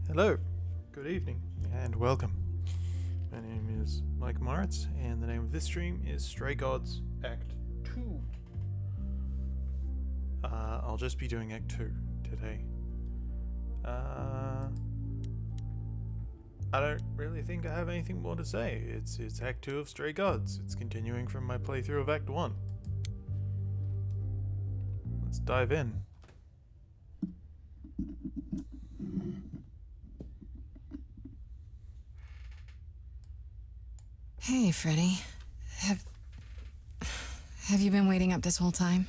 Hello, good evening, and welcome. My name is Mike Moritz, and the name of this stream is Stray Gods Act 2. I'll just be doing Act 2 today. I don't really think I have anything more to say. It's Act 2 of Stray Gods. It's continuing from my playthrough of Act 1. Let's dive in. Hey, Freddy. Have you been waiting up this whole time?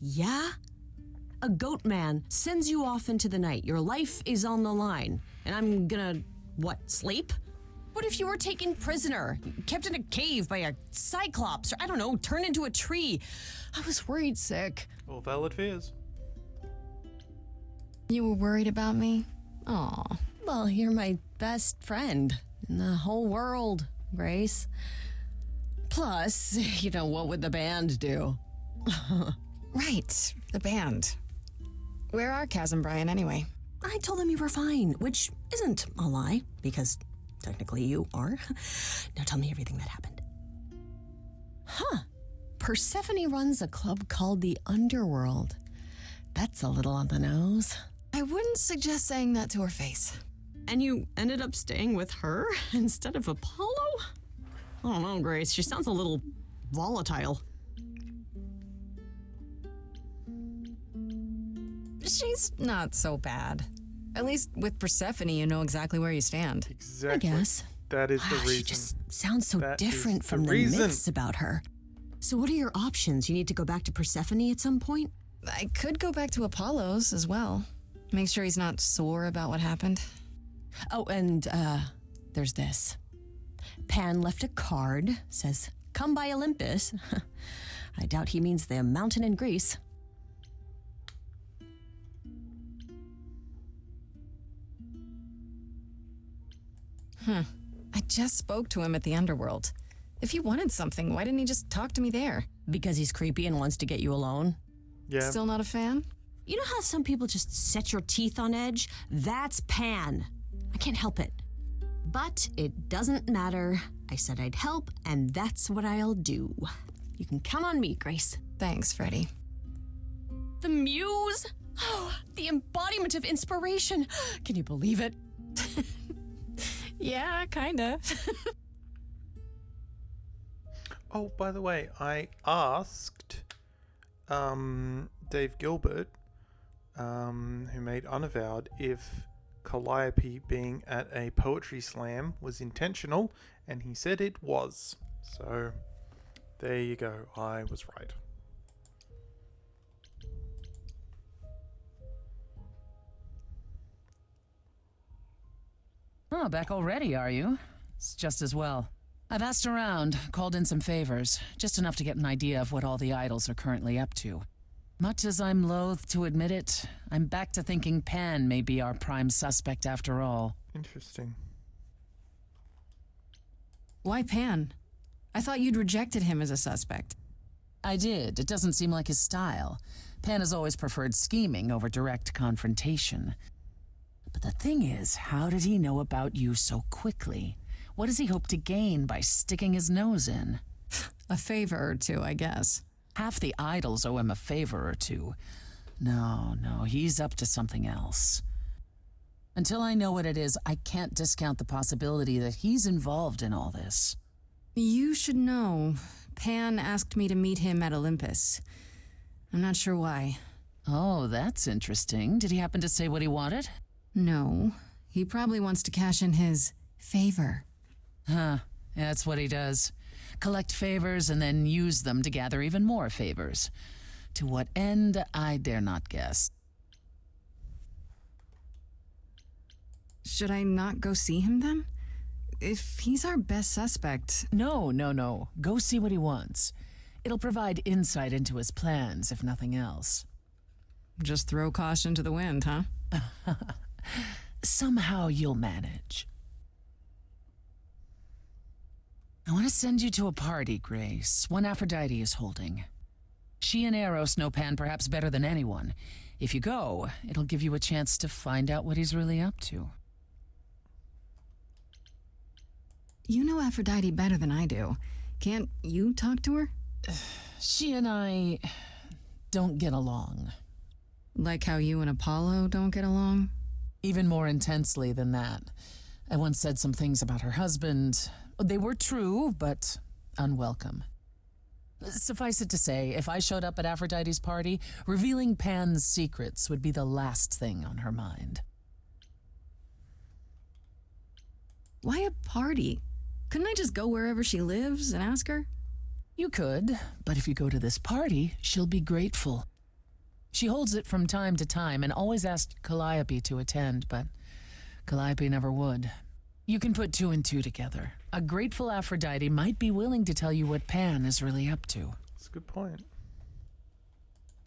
Yeah? A goat man sends you off into the night. Your life is on the line. And I'm gonna, sleep? What if you were taken prisoner, kept in a cave by a cyclops, or I don't know, turned into a tree? I was worried sick. All valid fears. You were worried about me? Aw. Well, you're my best friend in the whole world, Grace. Plus, what would the band do? Right, the band. Where are Kaz and Brian anyway? I told them you were fine, which isn't a lie, because technically you are. Now tell me everything that happened. Persephone runs a club called the Underworld. That's a little on the nose. I wouldn't suggest saying that to her face. And you ended up staying with her instead of Apollo? I don't know, Grace. She sounds a little volatile. She's not so bad. At least with Persephone, you know exactly where you stand. Exactly. I guess. That is the reason. She just sounds so That different is from the the reason. myths about her. So what are your options? You need to go back to Persephone at some point? I could go back to Apollo's as well. Make sure he's not sore about what happened. Oh, and there's this. Pan left a card, says, "Come by Olympus." I doubt he means the mountain in Greece. I just spoke to him at the Underworld. If he wanted something, why didn't he just talk to me there? Because he's creepy and wants to get you alone? Yeah. Still not a fan? You know how some people just set your teeth on edge? That's Pan. I can't help it. But it doesn't matter. I said I'd help, and that's what I'll do. You can count on me, Grace. Thanks, Freddy. The muse? Oh, the embodiment of inspiration. Can you believe it? Yeah, kinda. Oh, by the way, I asked Dave Gilbert, who made Unavowed, if Calliope being at a poetry slam was intentional, and he said it was. So, there you go. I was right. Oh, back already, are you? It's just as well. I've asked around, called in some favors, just enough to get an idea of what all the idols are currently up to. Much as I'm loath to admit it, I'm back to thinking Pan may be our prime suspect after all. Interesting. Why Pan? I thought you'd rejected him as a suspect. I did. It doesn't seem like his style. Pan has always preferred scheming over direct confrontation. But the thing is, how did he know about you so quickly? What does he hope to gain by sticking his nose in? A favor or two, I guess. Half the idols owe him a favor or two. No, he's up to something else. Until I know what it is, I can't discount the possibility that he's involved in all this. You should know. Pan asked me to meet him at Olympus. I'm not sure why. Oh, that's interesting. Did he happen to say what he wanted? No. He probably wants to cash in his favor. Huh. That's what he does. Collect favors and then use them to gather even more favors. To what end, I dare not guess. Should I not go see him then? If he's our best suspect... No. Go see what he wants. It'll provide insight into his plans, if nothing else. Just throw caution to the wind, huh? Somehow you'll manage. I want to send you to a party, Grace. One Aphrodite is holding. She and Eros know Pan perhaps better than anyone. If you go, it'll give you a chance to find out what he's really up to. You know Aphrodite better than I do. Can't you talk to her? She and I don't get along. Like how you and Apollo don't get along? Even more intensely than that. I once said some things about her husband. They were true, but unwelcome. Suffice it to say, if I showed up at Aphrodite's party, revealing Pan's secrets would be the last thing on her mind. Why a party? Couldn't I just go wherever she lives and ask her? You could, but if you go to this party, she'll be grateful. She holds it from time to time and always asked Calliope to attend, but Calliope never would. You can put two and two together. A grateful Aphrodite might be willing to tell you what Pan is really up to. That's a good point.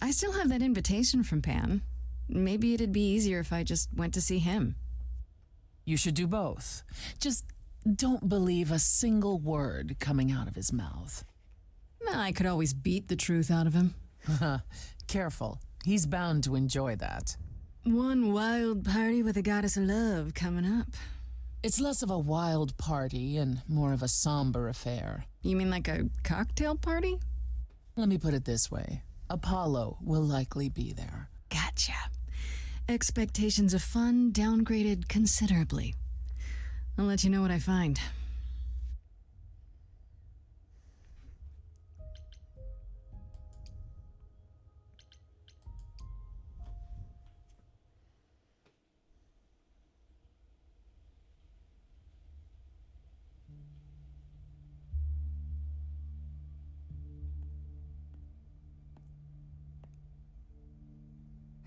I still have that invitation from Pan. Maybe it'd be easier if I just went to see him. You should do both. Just don't believe a single word coming out of his mouth. I could always beat the truth out of him. Careful. He's bound to enjoy that. One wild party with a goddess of love coming up. It's less of a wild party and more of a somber affair. You mean like a cocktail party? Let me put it this way. Apollo will likely be there. Gotcha. Expectations of fun downgraded considerably. I'll let you know what I find.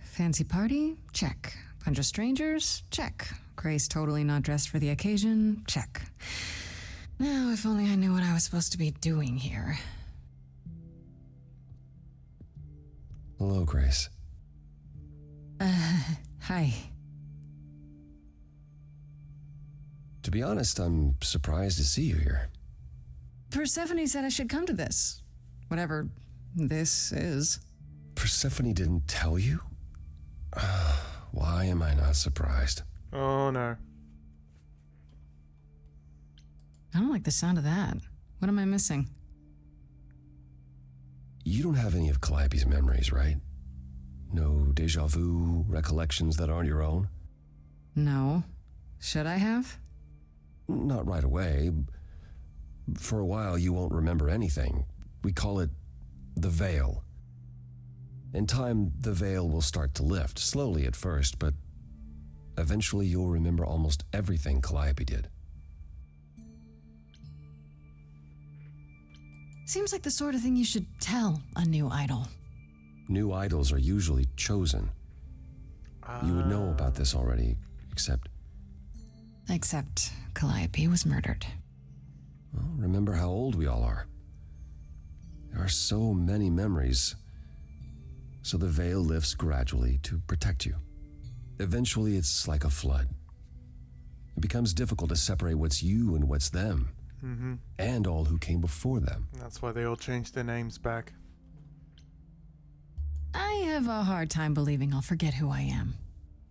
Fancy party? Check. Bunch of strangers? Check. Grace totally not dressed for the occasion? Check. Now, if only I knew what I was supposed to be doing here. Hello, Grace. Hi. To be honest, I'm surprised to see you here. Persephone said I should come to this. Whatever this is. Persephone didn't tell you? Why am I not surprised? Oh no. I don't like the sound of that. What am I missing? You don't have any of Calliope's memories, right? No deja vu recollections that aren't your own? No. Should I have? Not right away. For a while, you won't remember anything. We call it the veil. In time, the veil will start to lift, slowly at first, but eventually you'll remember almost everything Calliope did. Seems like the sort of thing you should tell a new idol. New idols are usually chosen. You would know about this already, except Calliope was murdered. well, remember how old we all are. There are so many memories. So the veil lifts gradually to protect you. Eventually, it's like a flood. It becomes difficult to separate what's you and what's them, and all who came before them. That's why they all changed their names back. I have a hard time believing I'll forget who I am.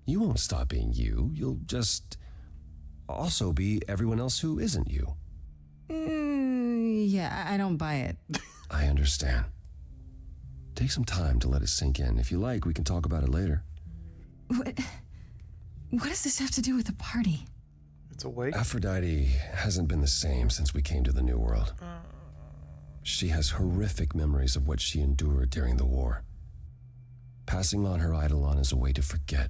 You won't stop being you. You'll just also be everyone else who isn't you. Yeah, I don't buy it. I understand. Take some time to let it sink in. If you like, we can talk about it later. What does this have to do with the party? It's a wake. Aphrodite hasn't been the same since we came to the New World. She has horrific memories of what she endured during the war. Passing on her eidolon is a way to forget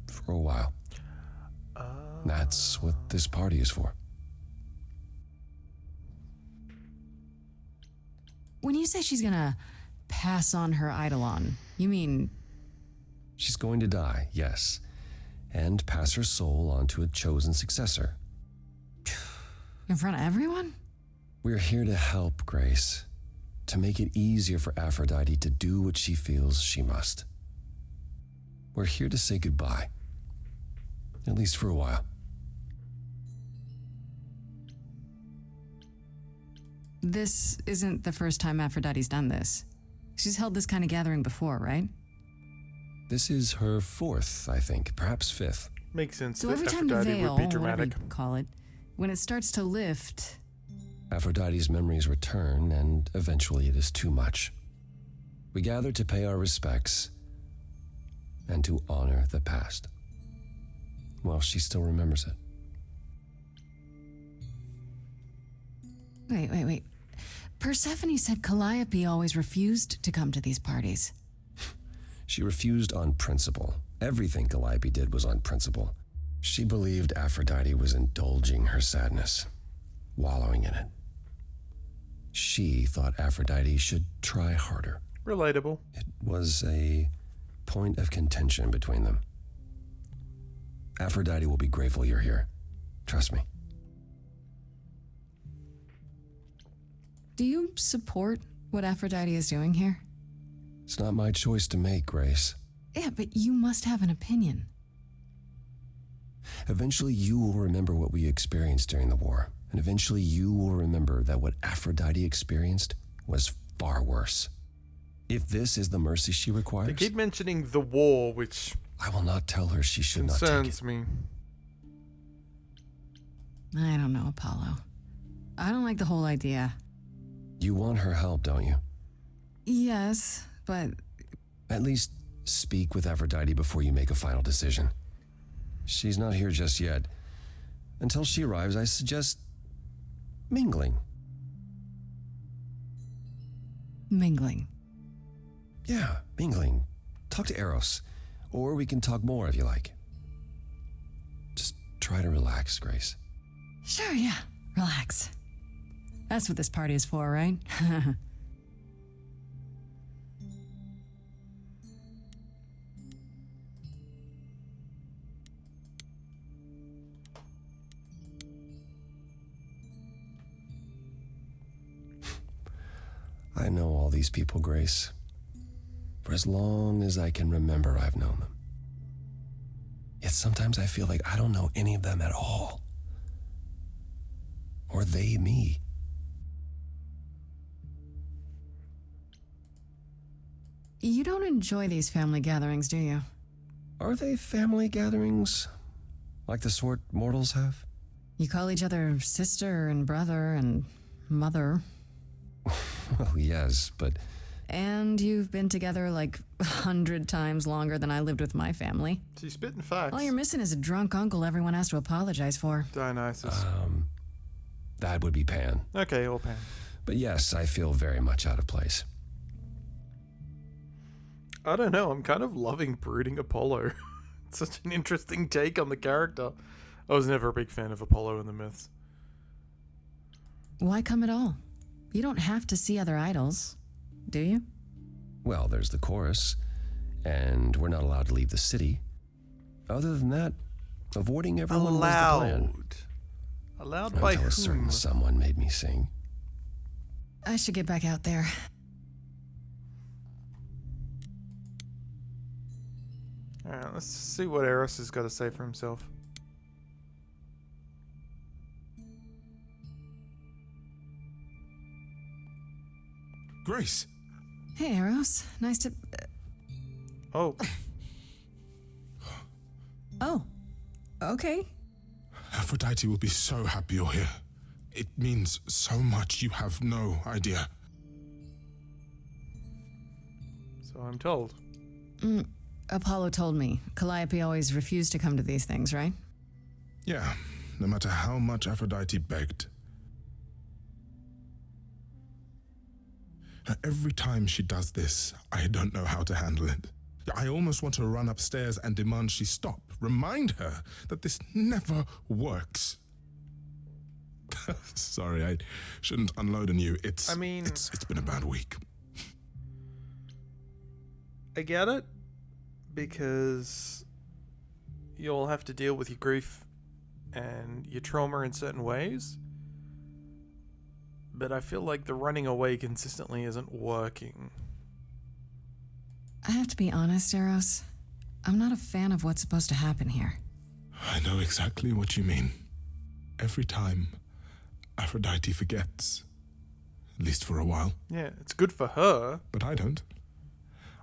for a while. That's what this party is for. When you say she's gonna pass on her eidolon, you mean... She's going to die, yes, and pass her soul on to a chosen successor. in front of everyone? We're here to help, Grace, to make it easier for Aphrodite to do what she feels she must. We're here to say goodbye, at least for a while. This isn't the first time Aphrodite's done this. She's held this kind of gathering before, right? This is her fourth, I think, perhaps fifth. Makes sense So that every time the Aphrodite veil, would be whatever dramatic. you call it, when it starts to lift, Aphrodite's memories return, and eventually it is too much. We gather to pay our respects and to honor the past. Well, she still remembers it. Wait. Persephone said Calliope always refused to come to these parties. She refused on principle. Everything Calliope did was on principle. She believed Aphrodite was indulging her sadness, wallowing in it. She thought Aphrodite should try harder. Relatable. It was a point of contention between them. Aphrodite will be grateful you're here. Trust me. Do you support what Aphrodite is doing here? It's not my choice to make, Grace. Yeah, but you must have an opinion. Eventually, you will remember what we experienced during the war. And eventually, you will remember that what Aphrodite experienced was far worse. If this is the mercy she They requires, keep mentioning the war, which I will not tell her she should not take it. concerns me. I don't know, Apollo. I don't like the whole idea. You want her help, don't you? Yes, but At least speak with Aphrodite before you make a final decision. She's not here just yet. Until she arrives, I suggest mingling. mingling. Yeah, mingling. Talk to Eros. Or we can talk more if you like. Just try to relax, Grace. Sure, yeah. Relax. That's what this party is for, right? I know all these people, Grace. For as long as I can remember, I've known them. Yet sometimes I feel like I don't know any of them at all. Or they me. You don't enjoy these family gatherings, do you? Are they family gatherings? Like the sort mortals have? You call each other sister and brother and mother. Well, yes, but And you've been together like 100 times longer than I lived with my family. She's spitting facts. All you're missing is a drunk uncle everyone has to apologize for. Dionysus. that would be Pan. Okay, or Pan. But yes, I feel very much out of place. I don't know. I'm kind of loving brooding Apollo. It's such an interesting take on the character. I was never a big fan of Apollo in the myths. Why come at all? You don't have to see other idols, do you? Well, there's the chorus, and we're not allowed to leave the city. Other than that, avoiding everyone was the plan. Allowed by Until a whom? certain someone made me sing. I should get back out there. Alright, let's see what Eros has got to say for himself. Grace, Hey, Eros. Nice to... Oh, Oh, okay. Aphrodite will be so happy you're here. It means so much you have no idea. so I'm told. Apollo told me. Calliope always refused to come to these things, right? Yeah, no matter how much Aphrodite begged. Every time she does this, I don't know how to handle it. I almost want to run upstairs and demand she stop. Remind her that this never works. Sorry, I shouldn't unload on you. It's been a bad week. I get it, because you'll have to deal with your grief and your trauma in certain ways. But I feel like the running away consistently isn't working. I have to be honest, Eros. I'm not a fan of what's supposed to happen here. I know exactly what you mean. Every time, Aphrodite forgets. At least for a while. Yeah, it's good for her. But I don't.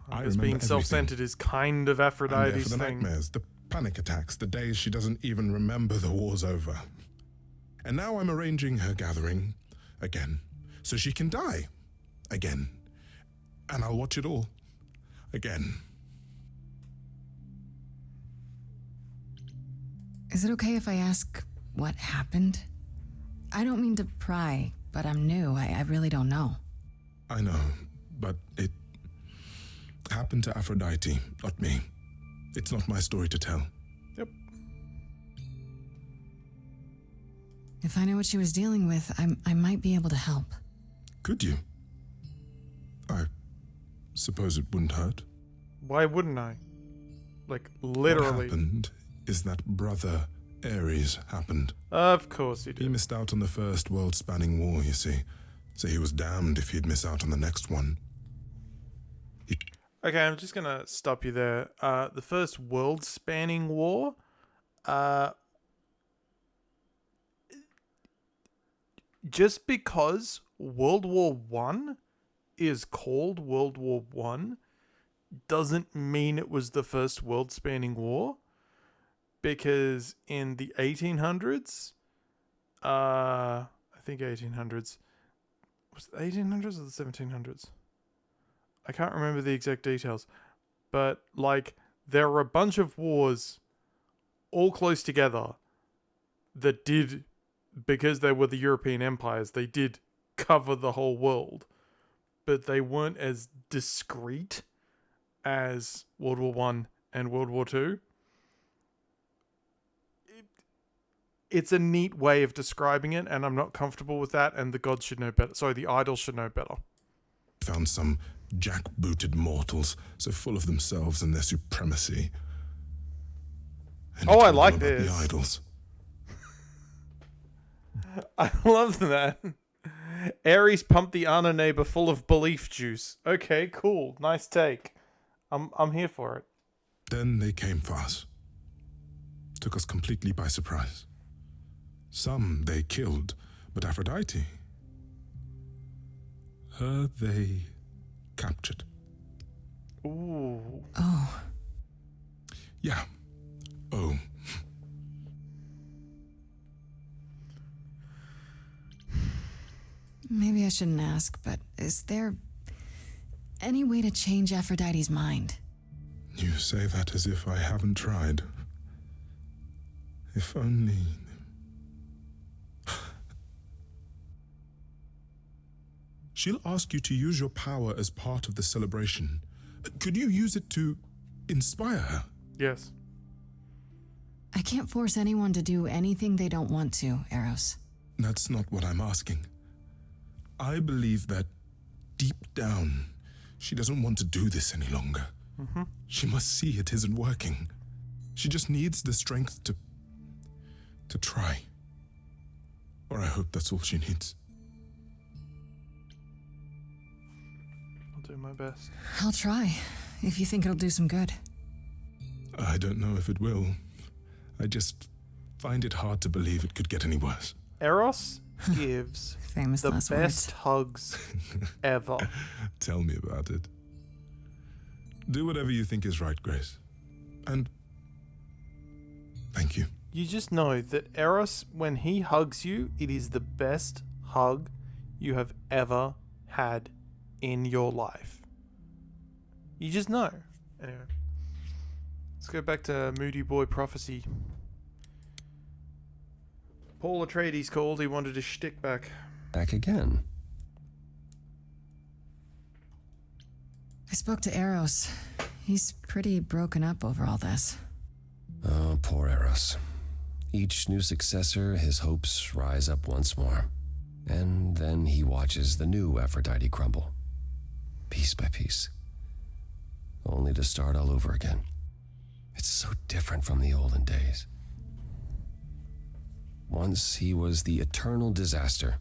I Because remember being everything. self-centered is kind of I'm there Aphrodite's for the thing. nightmares, the panic attacks, the days she doesn't even remember the war's over. And now I'm arranging her gathering again, so she can die again. And I'll watch it all again. Is it okay if I ask what happened? I don't mean to pry, but I'm new. I really don't know. I know, but it happened to Aphrodite, not me. It's not my story to tell. Yep. If I know what she was dealing with, I might be able to help. Could you? I suppose it wouldn't hurt. Why wouldn't I? Like, What literally. happened is that Brother Ares happened. Of course he He did. missed out on the first world-spanning war, you see. So he was damned if he'd miss out on the next one. Okay, I'm just gonna stop you there. The first world-spanning war, just because World War One is called World War One, doesn't mean it was the first world-spanning war. Because in the 1800s, I think 1800s, was it the 1800s or the 1700s? I can't remember the exact details, but like there were a bunch of wars all close together that did, because they were the European empires, they did cover the whole world, but they weren't as discreet as World War One and World War Two. It's a neat way of describing it, and I'm not comfortable with that, and the gods should know better. Sorry, the idols should know better. Found some jackbooted mortals, so full of themselves and their supremacy. And Oh, I told them like about this. The idols. I love that. Ares pumped the Ana neighbor full of belief juice. Okay, cool. Nice take. I'm here for it. Then they came for us. Took us completely by surprise. Some they killed, but Aphrodite, her they captured. Ooh. Oh, Yeah. Oh. maybe I shouldn't ask, but is there any way to change Aphrodite's mind? You say that as if I haven't tried. If only... She'll ask you to use your power as part of the celebration. Could you use it to inspire her? Yes. I can't force anyone to do anything they don't want to, Eros. That's not what I'm asking. I believe that deep down, she doesn't want to do this any longer. She must see it isn't working. She just needs the strength to try. Or I hope that's all she needs. I'll do my best. I'll try, if you think it'll do some good. I don't know if it will. I just find it hard to believe it could get any worse. Eros gives Famous the last best words. hugs ever. Tell me about it. Do whatever you think is right, Grace. And thank you. You just know that Eros, when he hugs you, it is the best hug you have ever had in your life. You just know. Anyway, let's go back to Moody Boy Prophecy. Paul Atreides called. He wanted his shtick back. Back again. I spoke to Eros. He's pretty broken up over all this. Oh, poor Eros. Each new successor, his hopes rise up once more. And then he watches the new Aphrodite crumble. Piece by piece. Only to start all over again. It's so different from the olden days. Once he was the eternal disaster,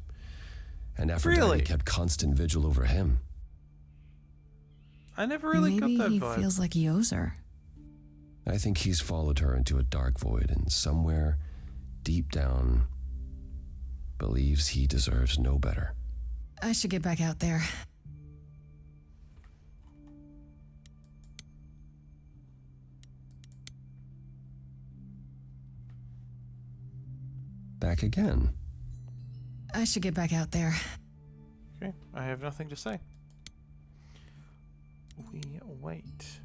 and Aphrodite Really? kept constant vigil over him. I never really Maybe got that he vibe. feels like he owes her. I think he's followed her into a dark void, and somewhere, deep down, believes he deserves no better. I should get back out there. back again. I should get back out there. Okay, I have nothing to say. We wait.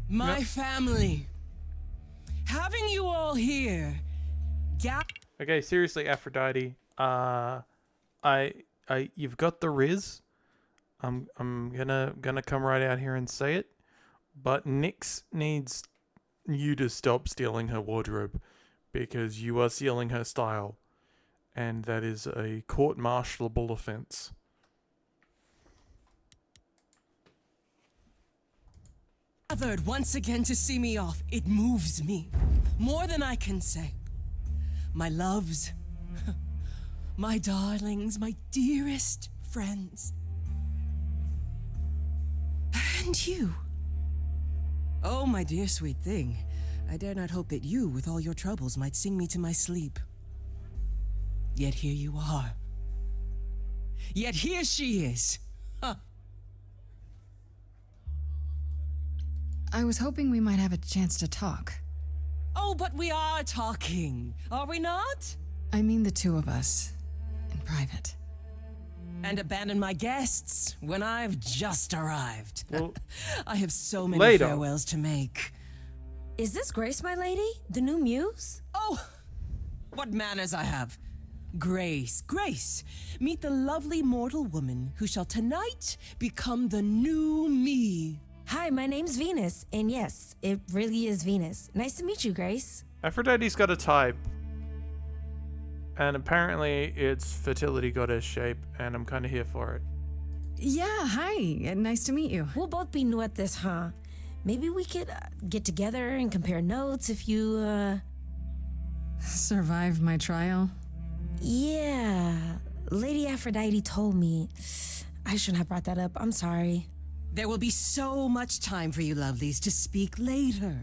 My Yep. family. Having you all here. Okay, seriously, Aphrodite. You've got the Riz. I'm gonna come right out here and say it, but Nyx needs you to stop stealing her wardrobe, because you are stealing her style, and that is a court-martialable offense. Gathered once again to see me off. It moves me. More than I can say. My loves. My darlings, my dearest friends. And you. Oh, my dear sweet thing. I dare not hope that you, with all your troubles, might sing me to my sleep. Yet here you are. Yet here she is. Huh. I was hoping we might have a chance to talk. Oh, but we are talking, are we not? I mean the two of us, in private. And abandon my guests when I've just arrived. Well, I have so many later. farewells to make. Is this Grace, my lady? The new muse? Oh, what manners I have. Grace, Grace, meet the lovely mortal woman who shall tonight become the new me. Hi, my name's Venus, and yes, it really is Venus. Nice to meet you, Grace. Aphrodite's got a type, and apparently it's fertility goddess shape, and I'm kind of here for it. Yeah, hi. Nice to meet you. We'll both be new at this, huh? Maybe we could get together and compare notes if you, Survived my trial. Yeah. Lady Aphrodite told me. I shouldn't have brought that up. I'm sorry. There will be so much time for you lovelies to speak later.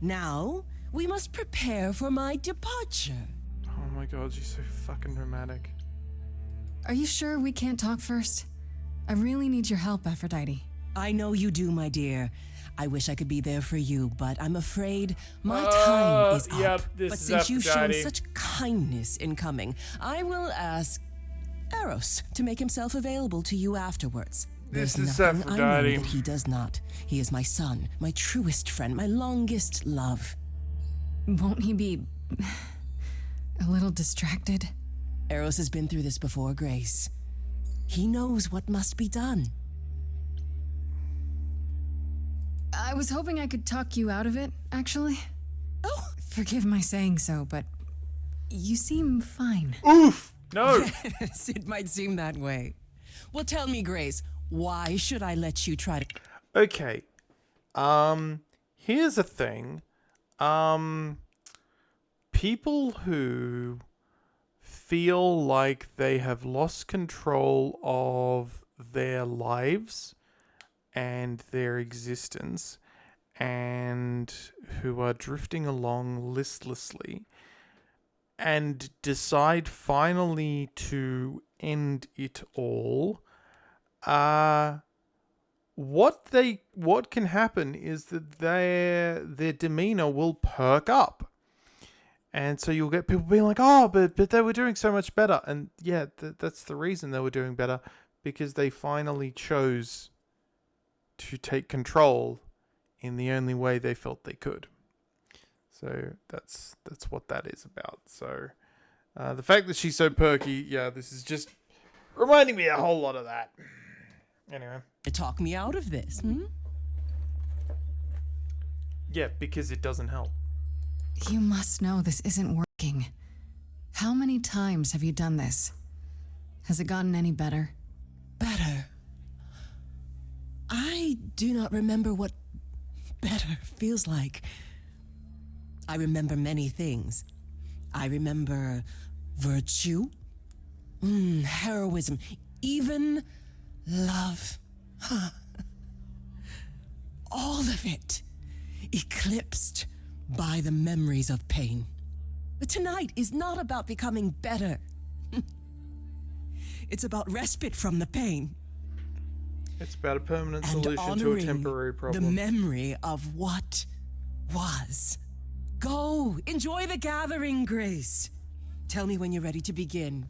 Now, we must prepare for my departure. Oh my god, she's so fucking dramatic. Are you sure we can't talk first? I really need your help, Aphrodite. I know you do, my dear. I wish I could be there for you, but I'm afraid my time is up. Yep, this But is since you've shown Aphrodite. such kindness in coming, I will ask Eros to make himself available to you afterwards. This There's is nothing I know Aphrodite. that he does not. He is my son, my truest friend, my longest love. Won't he be a little distracted? Eros has been through this before, Grace. He knows what must be done. I was hoping I could talk you out of it, actually. Oh, Forgive my saying so, but you seem fine. Oof! No! yes, it might seem that way. Well, tell me, Grace, why should I let you try to... Okay. Here's the thing. People who feel like they have lost control of their lives and their existence, and who are drifting along listlessly and decide finally to end it all, what can happen is that their demeanor will perk up. And so you'll get people being like, oh, but they were doing so much better. And yeah, that's the reason they were doing better, because they finally chose to take control in the only way they felt they could. So that's what that is about. So the fact that she's so perky, yeah, this is just reminding me a whole lot of that. Anyway. talk me out of this, hmm? Yeah, because it doesn't help. You must know this isn't working. How many times have you done this? Has it gotten any better? Better. I do not remember what better feels like. I remember many things. I remember virtue, heroism, even love. All of it. eclipsed by the memories of pain. But tonight is not about becoming better. It's about respite from the pain. It's about a permanent And solution to a honoring temporary the problem. memory of what was. Go, enjoy the gathering, Grace. Tell me when you're ready to begin.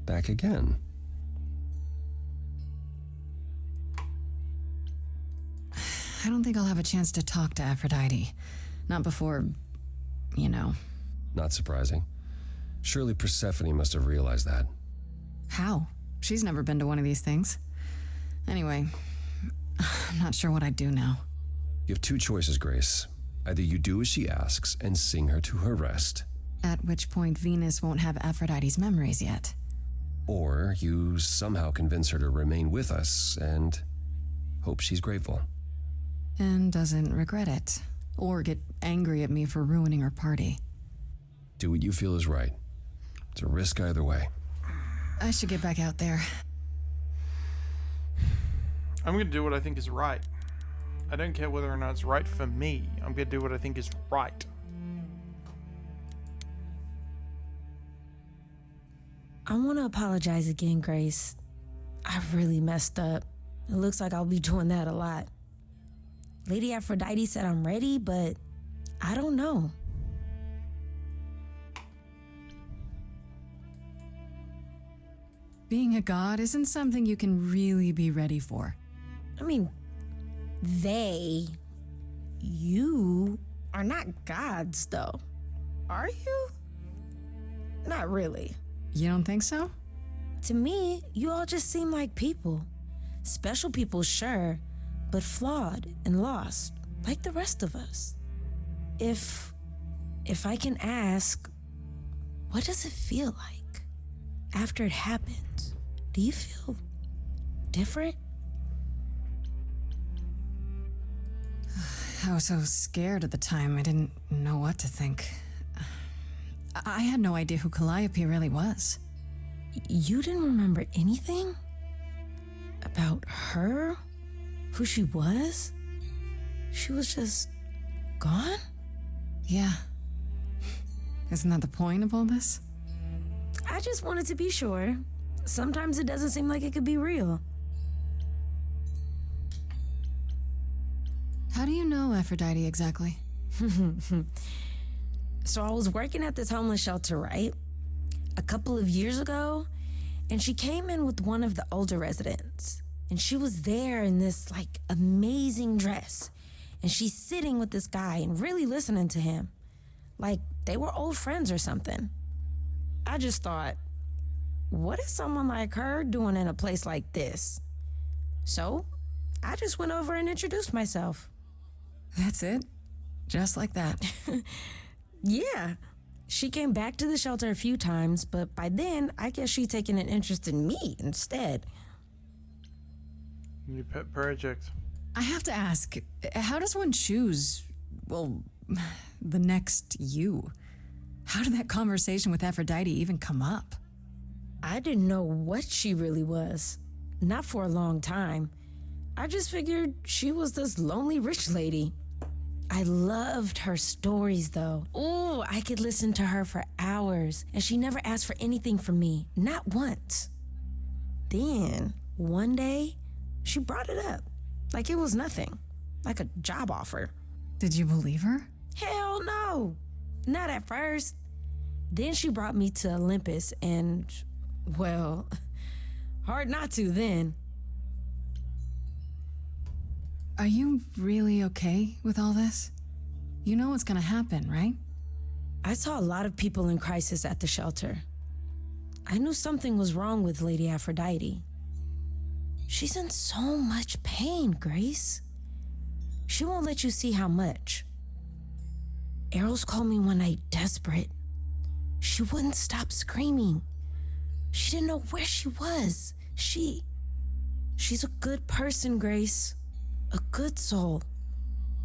Back again. I don't think I'll have a chance to talk to Aphrodite. Not before, you know. Not surprising. Surely Persephone must have realized that. How? She's never been to one of these things. Anyway, I'm not sure what I'd do now. You have two choices, Grace. Either you do as she asks and sing her to her rest, At which point Venus won't have Aphrodite's memories yet. or you somehow convince her to remain with us and hope she's grateful. And doesn't regret it. Or get angry at me for ruining her party. Do what you feel is right. It's a risk either way. I should get back out there. I'm going to do what I think is right. I don't care whether or not it's right for me. I'm going to do what I think is right. I want to apologize again, Grace. I really messed up. It looks like I'll be doing that a lot. Lady Aphrodite said I'm ready, but I don't know. Being a god isn't something you can really be ready for. I mean, you are not gods, though. Are you? Not really. You don't think so? To me, you all just seem like people. Special people, sure, but flawed and lost, like the rest of us. If I can ask, what does it feel like after it happens? Do you feel different? I was so scared at the time, I didn't know what to think. I had no idea who Calliope really was. You didn't remember anything? About her? Who she was? She was just gone? Yeah. Isn't that the point of all this? I just wanted to be sure. Sometimes it doesn't seem like it could be real. How do you know Aphrodite exactly? So I was working at this homeless shelter, right? A couple of years ago, and she came in with one of the older residents. And she was there in this, like, amazing dress. And she's sitting with this guy and really listening to him. Like, they were old friends or something. I just thought, what is someone like her doing in a place like this? So, I just went over and introduced myself. That's it? Just like that. Yeah. She came back to the shelter a few times, but by then, I guess she'd taken an interest in me instead. New pet project. I have to ask, how does one choose, well, the next you? How did that conversation with Aphrodite even come up? I didn't know what she really was. Not for a long time. I just figured she was this lonely rich lady. I loved her stories, though. Ooh, I could listen to her for hours, and she never asked for anything from me, not once. Then, one day, she brought it up, like it was nothing, like a job offer. Did you believe her? Hell no, not at first. Then she brought me to Olympus, and, well, hard not to then. Are you really okay with all this? You know what's gonna happen, right? I saw a lot of people in crisis at the shelter. I knew something was wrong with Lady Aphrodite. She's in so much pain, Grace. She won't let you see how much. Eros called me one night desperate. She wouldn't stop screaming. She didn't know where she was. She's a good person, Grace. A good soul.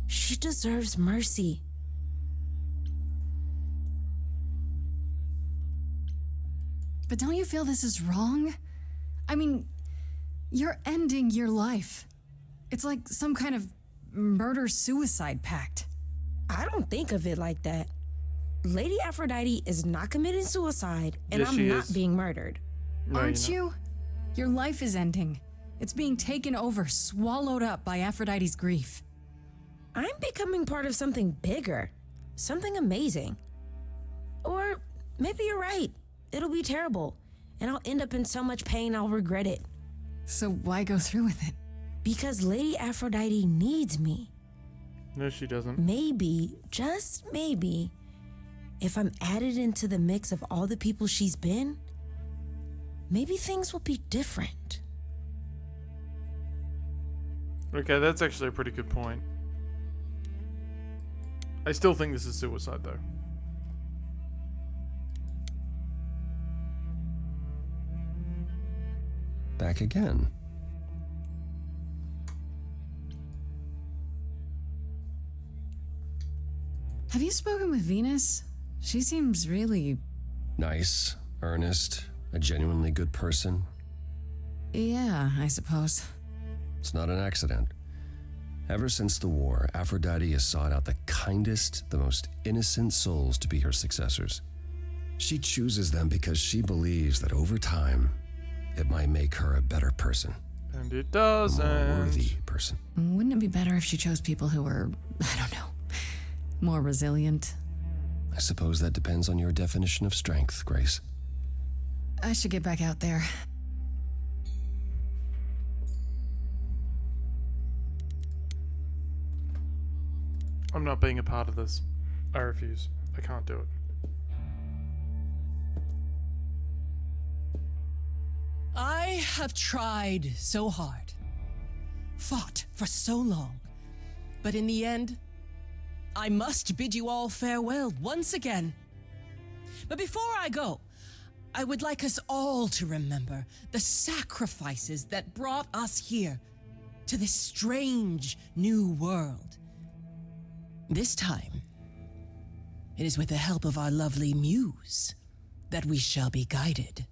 She deserves mercy, But don't you feel this is wrong? I mean, you're ending your life. It's like some kind of murder-suicide pact. I don't think of it like that. Lady Aphrodite is not committing suicide, and Yes, I'm she not is. being murdered. No, Aren't you're you? Your life is ending. It's being taken over, swallowed up by Aphrodite's grief. I'm becoming part of something bigger, something amazing. Or maybe you're right. It'll be terrible, and I'll end up in so much pain I'll regret it. So why go through with it? Because Lady Aphrodite needs me. No, she doesn't. Maybe, just maybe, if I'm added into the mix of all the people she's been, maybe things will be different. Okay, that's actually a pretty good point. I still think this is suicide, though. Back again. Have you spoken with Venus? She seems really... Nice, earnest, a genuinely good person. Yeah, I suppose. It's not an accident. Ever since the war, Aphrodite has sought out the kindest, the most innocent souls to be her successors. She chooses them because she believes that over time, it might make her a better person, And it a doesn't. more worthy person. Wouldn't it be better if she chose people who were, I don't know, more resilient? I suppose that depends on your definition of strength, Grace. I should get back out there. I'm not being a part of this. I refuse. I can't do it. I have tried so hard, fought for so long, but in the end, I must bid you all farewell once again. But before I go, I would like us all to remember the sacrifices that brought us here to this strange new world. This time, it is with the help of our lovely muse that we shall be guided.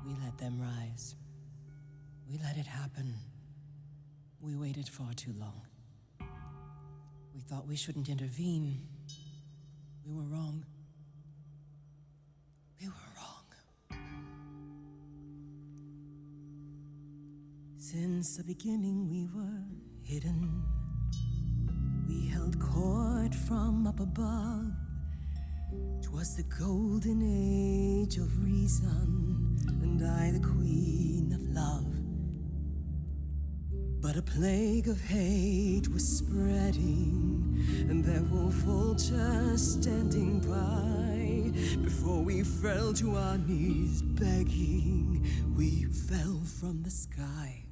We let them rise. We let it happen. We waited far too long. We thought we shouldn't intervene. We were wrong. We were wrong. Since the beginning we were hidden. We held court from up above. 'Twas the golden age of reason, and I the queen of love. But a plague of hate was spreading, and there were vultures standing by. Before we fell to our knees begging, we fell from the sky.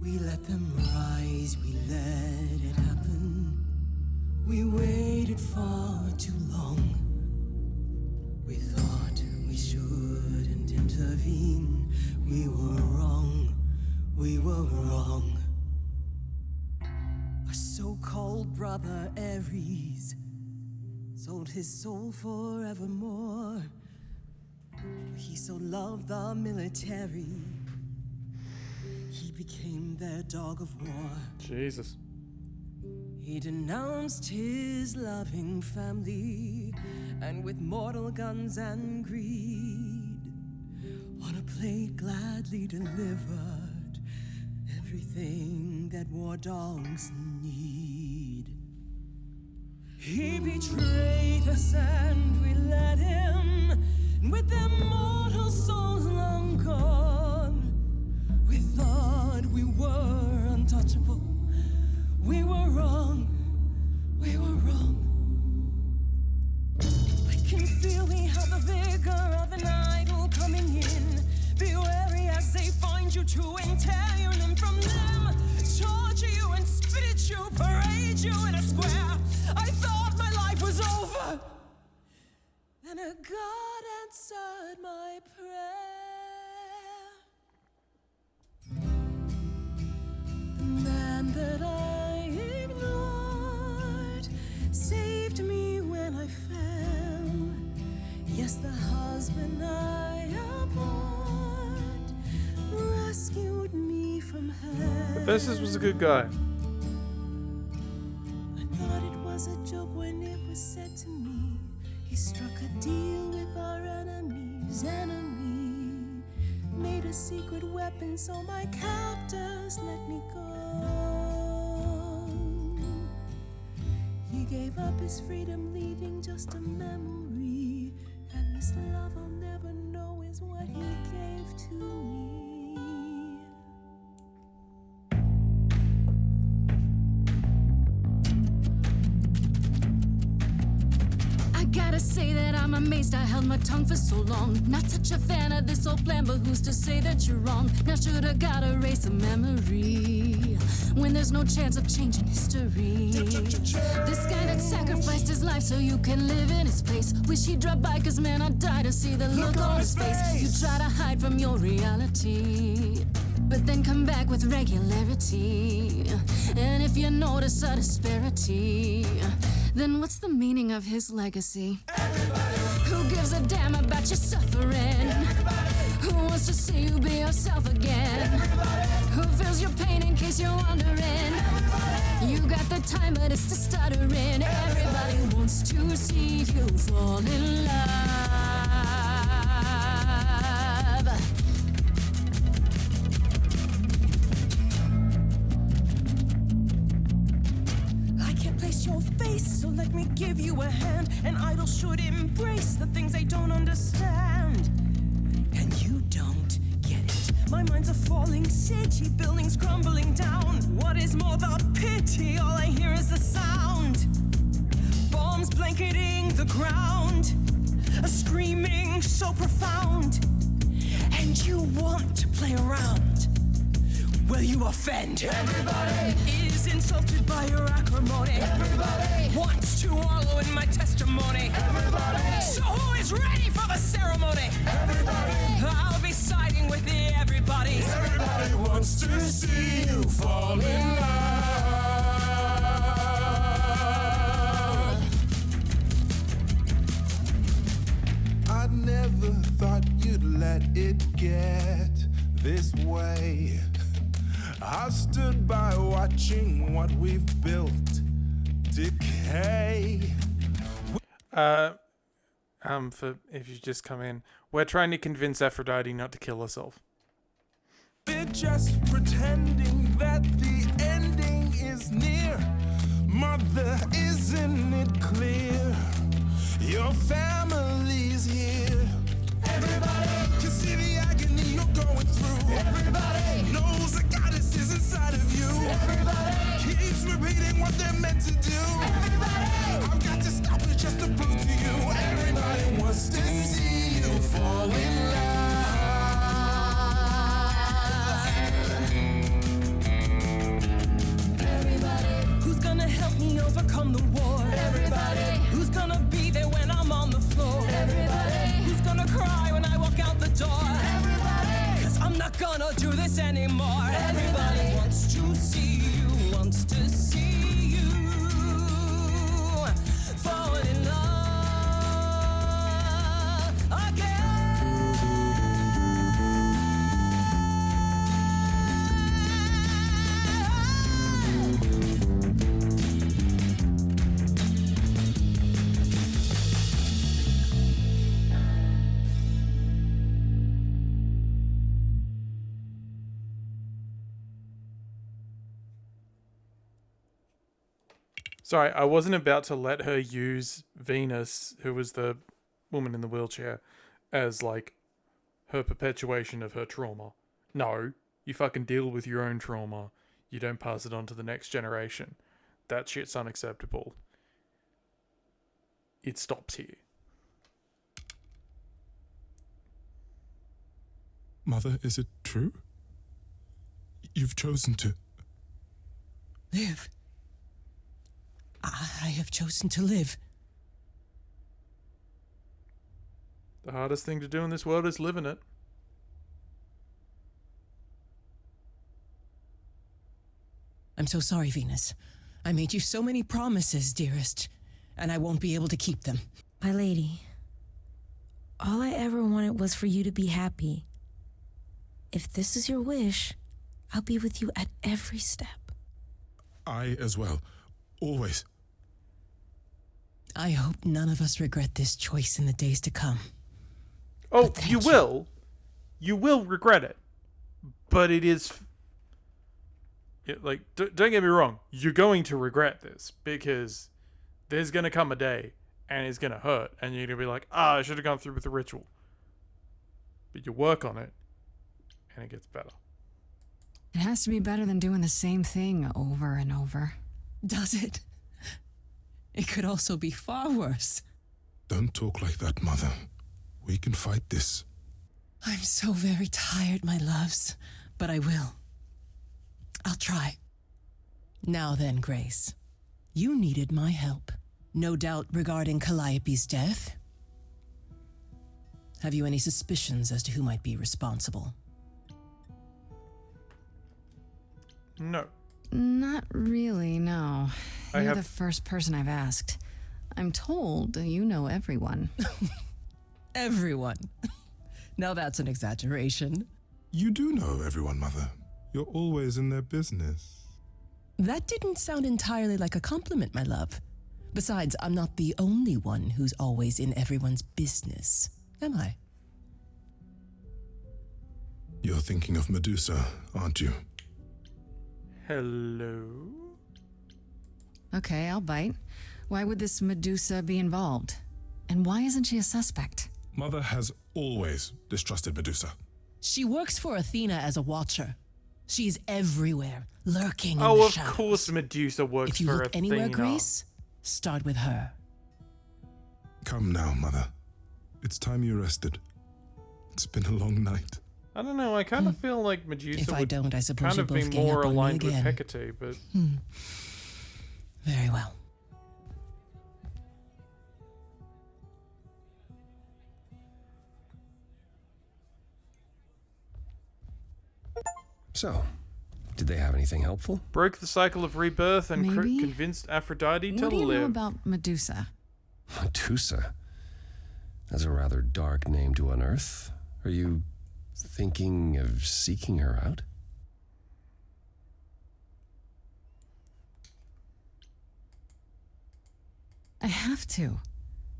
We let them rise, we let it happen. We waited far too long. We thought we shouldn't intervene. We were wrong, we were wrong. Our so-called brother Ares sold his soul forevermore. He so loved the military, he became their dog of war. Jesus. He denounced his loving family, and with mortal guns and greed, on a plate gladly delivered everything that war dogs need. He betrayed us and we let him, and with their mortal souls long gone, we thought we were untouchable. We were wrong, we were wrong. I can feel we have the vigor of an idol coming in. Be wary as they find you to and tear your limb from them. Torture you and spit at you, parade you in a square. I thought my life was over, and a God answered my prayer. The man that I ignored saved me Festus was a good guy. I thought it was a joke when it was said to me. He struck a deal with our enemy's enemy. Made a secret weapon so my captors let me go. He gave up his freedom, leaving just a memory. And this love I'll never know is what he gave to me. I gotta say that I'm amazed I held my tongue for so long. Not such a fan of this old plan, but who's to say that you're wrong? Now shoulda gotta erase a memory when there's no chance of changing history. This guy that sacrificed his life so you can live in his place. Wish he'd drop by, cause man, I'd die to see the look on his face. You try to hide from your reality, but then come back with regularity. And if you notice a disparity, then what's the meaning of his legacy? Who gives a damn about your suffering? Who wants to see you be yourself again? Who feels your pain in case you're wondering? You got the time, but it's the stuttering. Everybody wants to see you fall in love. I can't place your face, so let me give you a hand. An idol should embrace the things they don't understand. And you don't get it. My mind's a falling city, buildings crumbling down. What is more, the pity? All I hear is the sound. Bombs blanketing the ground. A screaming so profound. And you want to play around. Well, you offend. Everybody is insulted by your acrimony. Everybody wants to wallow in my testimony. Everybody. So who is ready for the ceremony? Everybody. I'll be siding with the everybody. Everybody wants to see you fall in love. I never thought you'd let it get this way. I stood by watching what we've built decay. For if you just come in, we're trying to convince Aphrodite not to kill herself. They're just pretending that the ending is near. Mother, isn't it clear? Your family's here. Everybody can see the agony you're going through. Everybody knows the goddess is inside of you. Everybody keeps repeating what they're meant to do. Everybody, I've got to stop it just to prove to you. Everybody wants to see you fall in love. Everybody, who's gonna help me overcome the war? Everybody, who's gonna be there when I'm on the floor? Everybody, who's gonna cry when I walk out the door? Everybody, cause I'm not gonna do this anymore. Everybody wants to see you, wants to see you fall in love again. Sorry, I wasn't about to let her use Venus, who was the woman in the wheelchair, as like her perpetuation of her trauma. No, you fucking deal with your own trauma. You don't pass it on to the next generation. That shit's unacceptable. It stops here. Mother, is it true? You've chosen to... Live. I have chosen to live. The hardest thing to do in this world is live in it. I'm so sorry, Venus. I made you so many promises, dearest, and I won't be able to keep them. My lady, all I ever wanted was for you to be happy. If this is your wish, I'll be with you at every step. I as well. Always. I hope none of us regret this choice in the days to come. Oh, But thank you will. You will regret it. But it is... Like, don't get me wrong. You're going to regret this. Because there's going to come a day. And it's going to hurt. And you're going to be like, I should have gone through with the ritual. But you work on it. And it gets better. It has to be better than doing the same thing over and over. Does it? It could also be far worse. Don't talk like that, Mother. We can fight this. I'm so very tired, my loves, but I will. I'll try. Now then, Grace. You needed my help. No doubt regarding Calliope's death. Have you any suspicions as to who might be responsible? No. Not really, no. I You're have- the first person I've asked. I'm told you know everyone. Everyone. Now that's an exaggeration. You do know everyone, Mother. You're always in their business. That didn't sound entirely like a compliment, my love. Besides, I'm not the only one who's always in everyone's business, am I? You're thinking of Medusa, aren't you? Hello? Okay, I'll bite. Why would this Medusa be involved? And why isn't she a suspect? Mother has always distrusted Medusa. She works for Athena as a watcher. She's everywhere, lurking in Oh, the of shadows. course Medusa works If you for look Athena. anywhere, Grace, start with her. Come now, Mother. It's time you rested. It's been a long night. I don't know, I kind of feel like Medusa If I would don't, I suppose kind you'll of be both gang more up on me aligned with again. Hecate, but... Very well. So, did they have anything helpful? Broke the cycle of rebirth and Maybe. convinced Aphrodite to What do you live. know about Medusa? Medusa? That's a rather dark name to unearth. Are you thinking of seeking her out? I have to.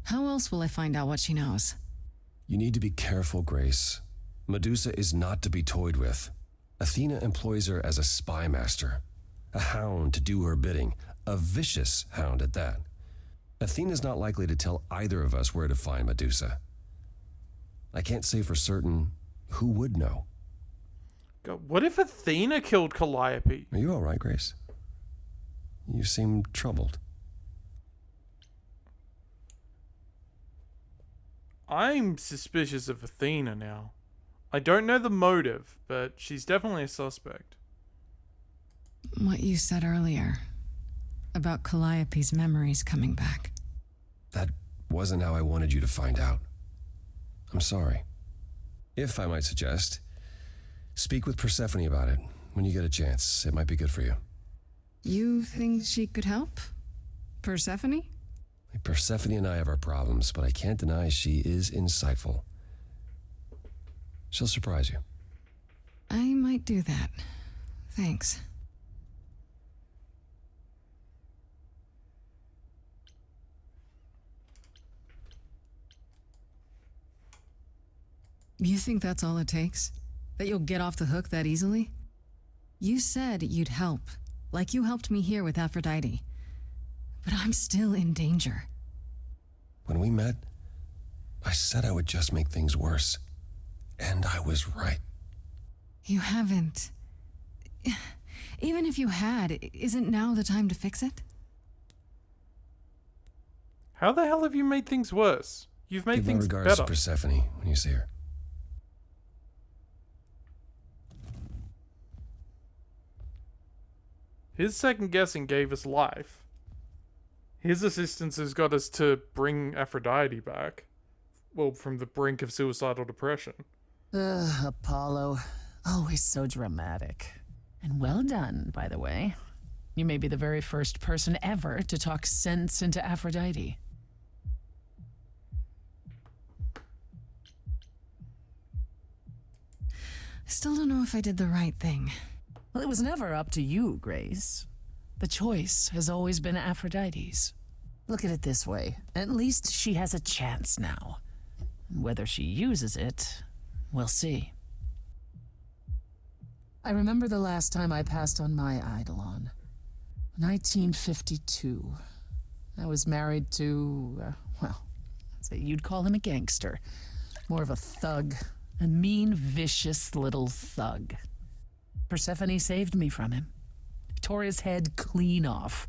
How else will I find out what she knows? You need to be careful, Grace. Medusa is not to be toyed with. Athena employs her as a spy master, a hound to do her bidding, a vicious hound at that. Athena's not likely to tell either of us where to find Medusa. I can't say for certain who would know. God, what if Athena killed Calliope? Are you all right, Grace? You seem troubled. I'm suspicious of Athena now. I don't know the motive, but she's definitely a suspect. What you said earlier about Calliope's memories coming back. That wasn't how I wanted you to find out. I'm sorry. If I might suggest, speak with Persephone about it when you get a chance. It might be good for you. You think she could help? Persephone? Persephone and I have our problems, but I can't deny she is insightful. She'll surprise you. I might do that. Thanks. You think that's all it takes? That you'll get off the hook that easily? You said you'd help, like you helped me here with Aphrodite. But I'm still in danger. When we met, I said I would just make things worse. And I was right. You haven't. Even if you had, isn't now the time to fix it? How the hell have you made things worse? You've made Give my things regards better. to Persephone when you see her. His second guessing gave us life. His assistance has got us to bring Aphrodite back. Well, from the brink of suicidal depression. Apollo. Always so dramatic. And well done, by the way. You may be the very first person ever to talk sense into Aphrodite. I still don't know if I did the right thing. Well, it was never up to you, Grace. The choice has always been Aphrodite's. Look at it this way. At least she has a chance now. Whether she uses it, we'll see. I remember the last time I passed on my Eidolon. 1952. I was married to, well, I'd say you'd call him a gangster. More of a thug. A mean, vicious little thug. Persephone saved me from him. Tore his head clean off.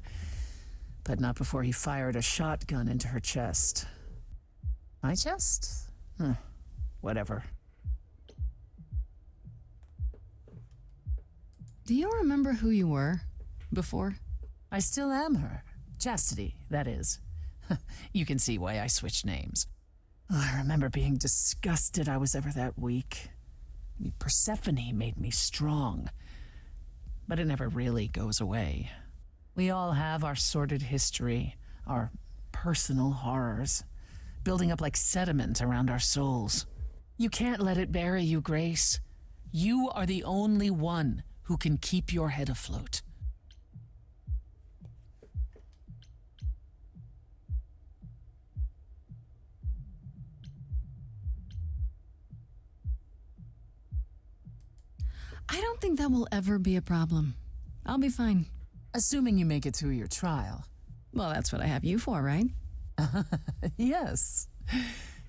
But not before he fired a shotgun into her chest. My chest? Whatever. Do you remember who you were before? I still am her. Chastity, that is. You can see why I switched names. I remember being disgusted I was ever that weak. Persephone made me strong. But it never really goes away. We all have our sordid history, our personal horrors, building up like sediment around our souls. You can't let it bury you, Grace. You are the only one who can keep your head afloat. I don't think that will ever be a problem. I'll be fine. Assuming you make it through your trial. Well, that's what I have you for, right? Yes.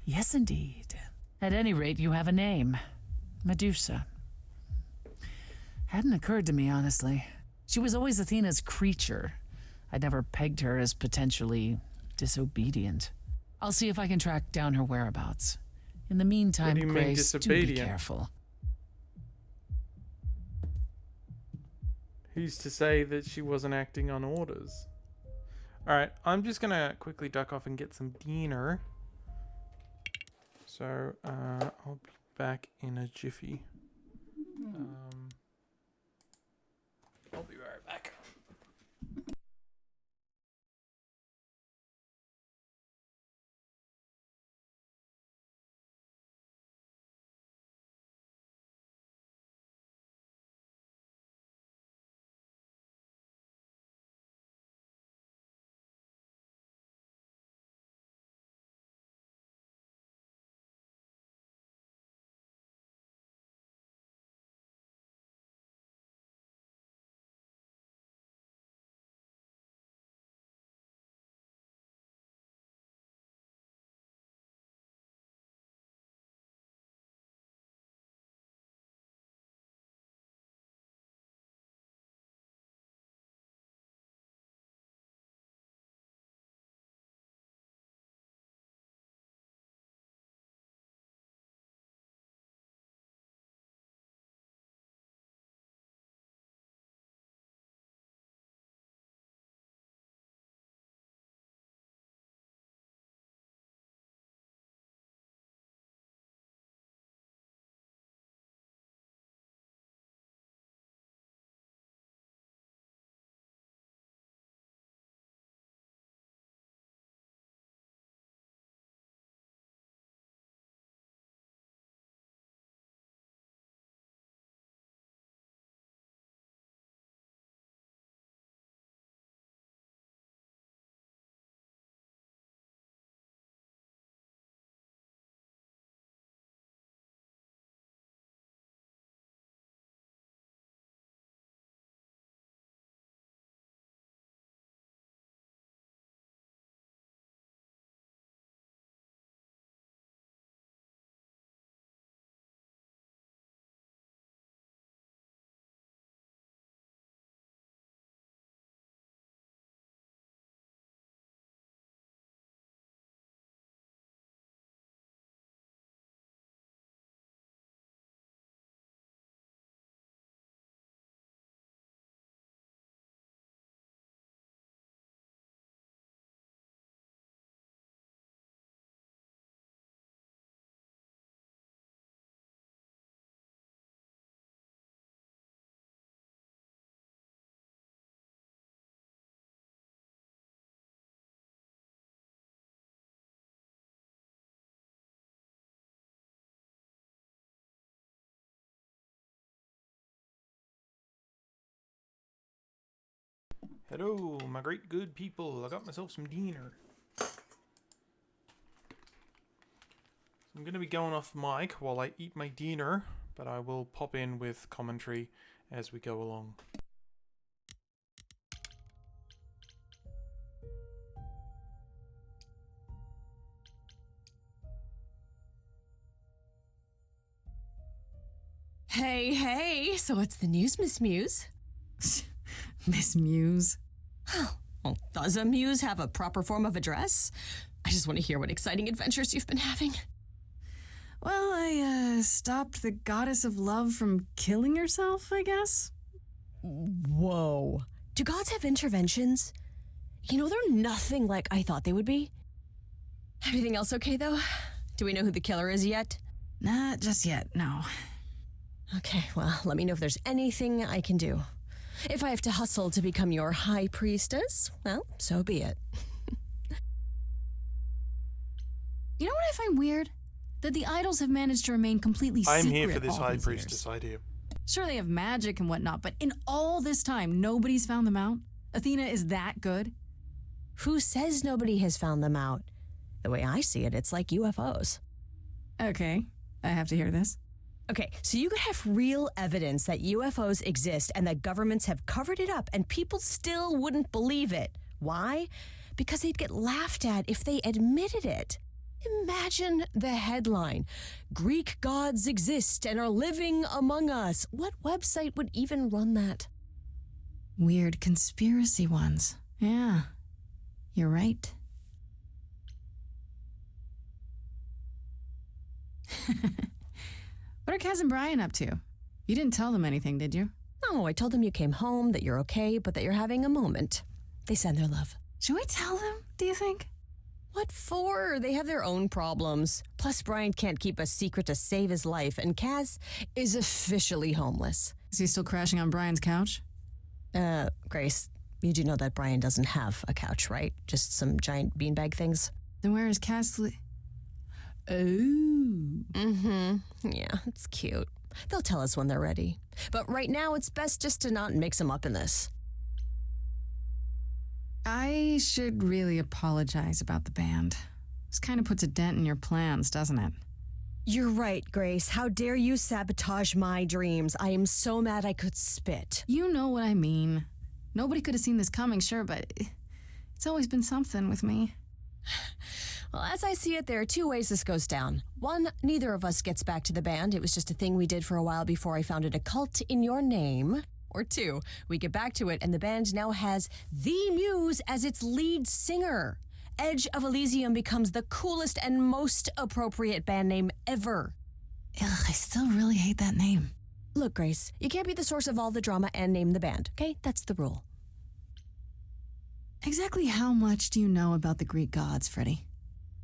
Yes, indeed. At any rate, you have a name. Medusa. Hadn't occurred to me, honestly. She was always Athena's creature. I'd never pegged her as potentially disobedient. I'll see if I can track down her whereabouts. In the meantime, What do you mean Grace, do be disobedient? careful. Who's to say that she wasn't acting on orders? Alright, I'm just gonna quickly duck off and get some dinner. So, I'll be back in a jiffy. I'll be right back. Hello, my great good people. I got myself some dinner. I'm going to be going off mic while I eat my dinner, but I will pop in with commentary as we go along. Hey, so what's the news, Miss Muse? Miss Muse. Well, does a muse have a proper form of address? I just want to hear what exciting adventures you've been having. Well, I stopped the goddess of love from killing herself, I guess. Whoa. Do gods have interventions? You know, they're nothing like I thought they would be. Everything else okay, though? Do we know who the killer is yet? Not just yet, no. Okay, well, let me know if there's anything I can do. If I have to hustle to become your high priestess, well, so be it. You know what I find weird? That the idols have managed to remain completely secret. I'm here for this all high these priestess years. idea. Sure, they have magic and whatnot, but in all this time, nobody's found them out? Athena is that good? Who says nobody has found them out? The way I see it, it's like UFOs. Okay, I have to hear this. Okay, so you could have real evidence that UFOs exist and that governments have covered it up and people still wouldn't believe it. Why? Because they'd get laughed at if they admitted it. Imagine the headline, Greek gods exist and are living among us. What website would even run that? Weird conspiracy ones. Yeah, you're right. What are Kaz and Brian up to? You didn't tell them anything, did you? No, I told them you came home, that you're okay, but that you're having a moment. They send their love. Should we tell them, do you think? What for? They have their own problems. Plus, Brian can't keep a secret to save his life, and Kaz is officially homeless. Is he still crashing on Brian's couch? Grace, you do know that Brian doesn't have a couch, right? Just some giant beanbag things? Then where is Kaz Oh. Mm-hmm. Yeah, it's cute. They'll tell us when they're ready. But right now, it's best just to not mix them up in this. I should really apologize about the band. This kind of puts a dent in your plans, doesn't it? You're right, Grace. How dare you sabotage my dreams? I am so mad I could spit. You know what I mean. Nobody could have seen this coming, sure, but it's always been something with me. Well, as I see it, there are two ways this goes down. One, neither of us gets back to the band. It was just a thing we did for a while before I founded a cult in your name. Or two, we get back to it and the band now has The Muse as its lead singer. Edge of Elysium becomes the coolest and most appropriate band name ever. Ugh, I still really hate that name. Look, Grace, you can't be the source of all the drama and name the band, okay? That's the rule. Exactly how much do you know about the Greek gods, Freddie?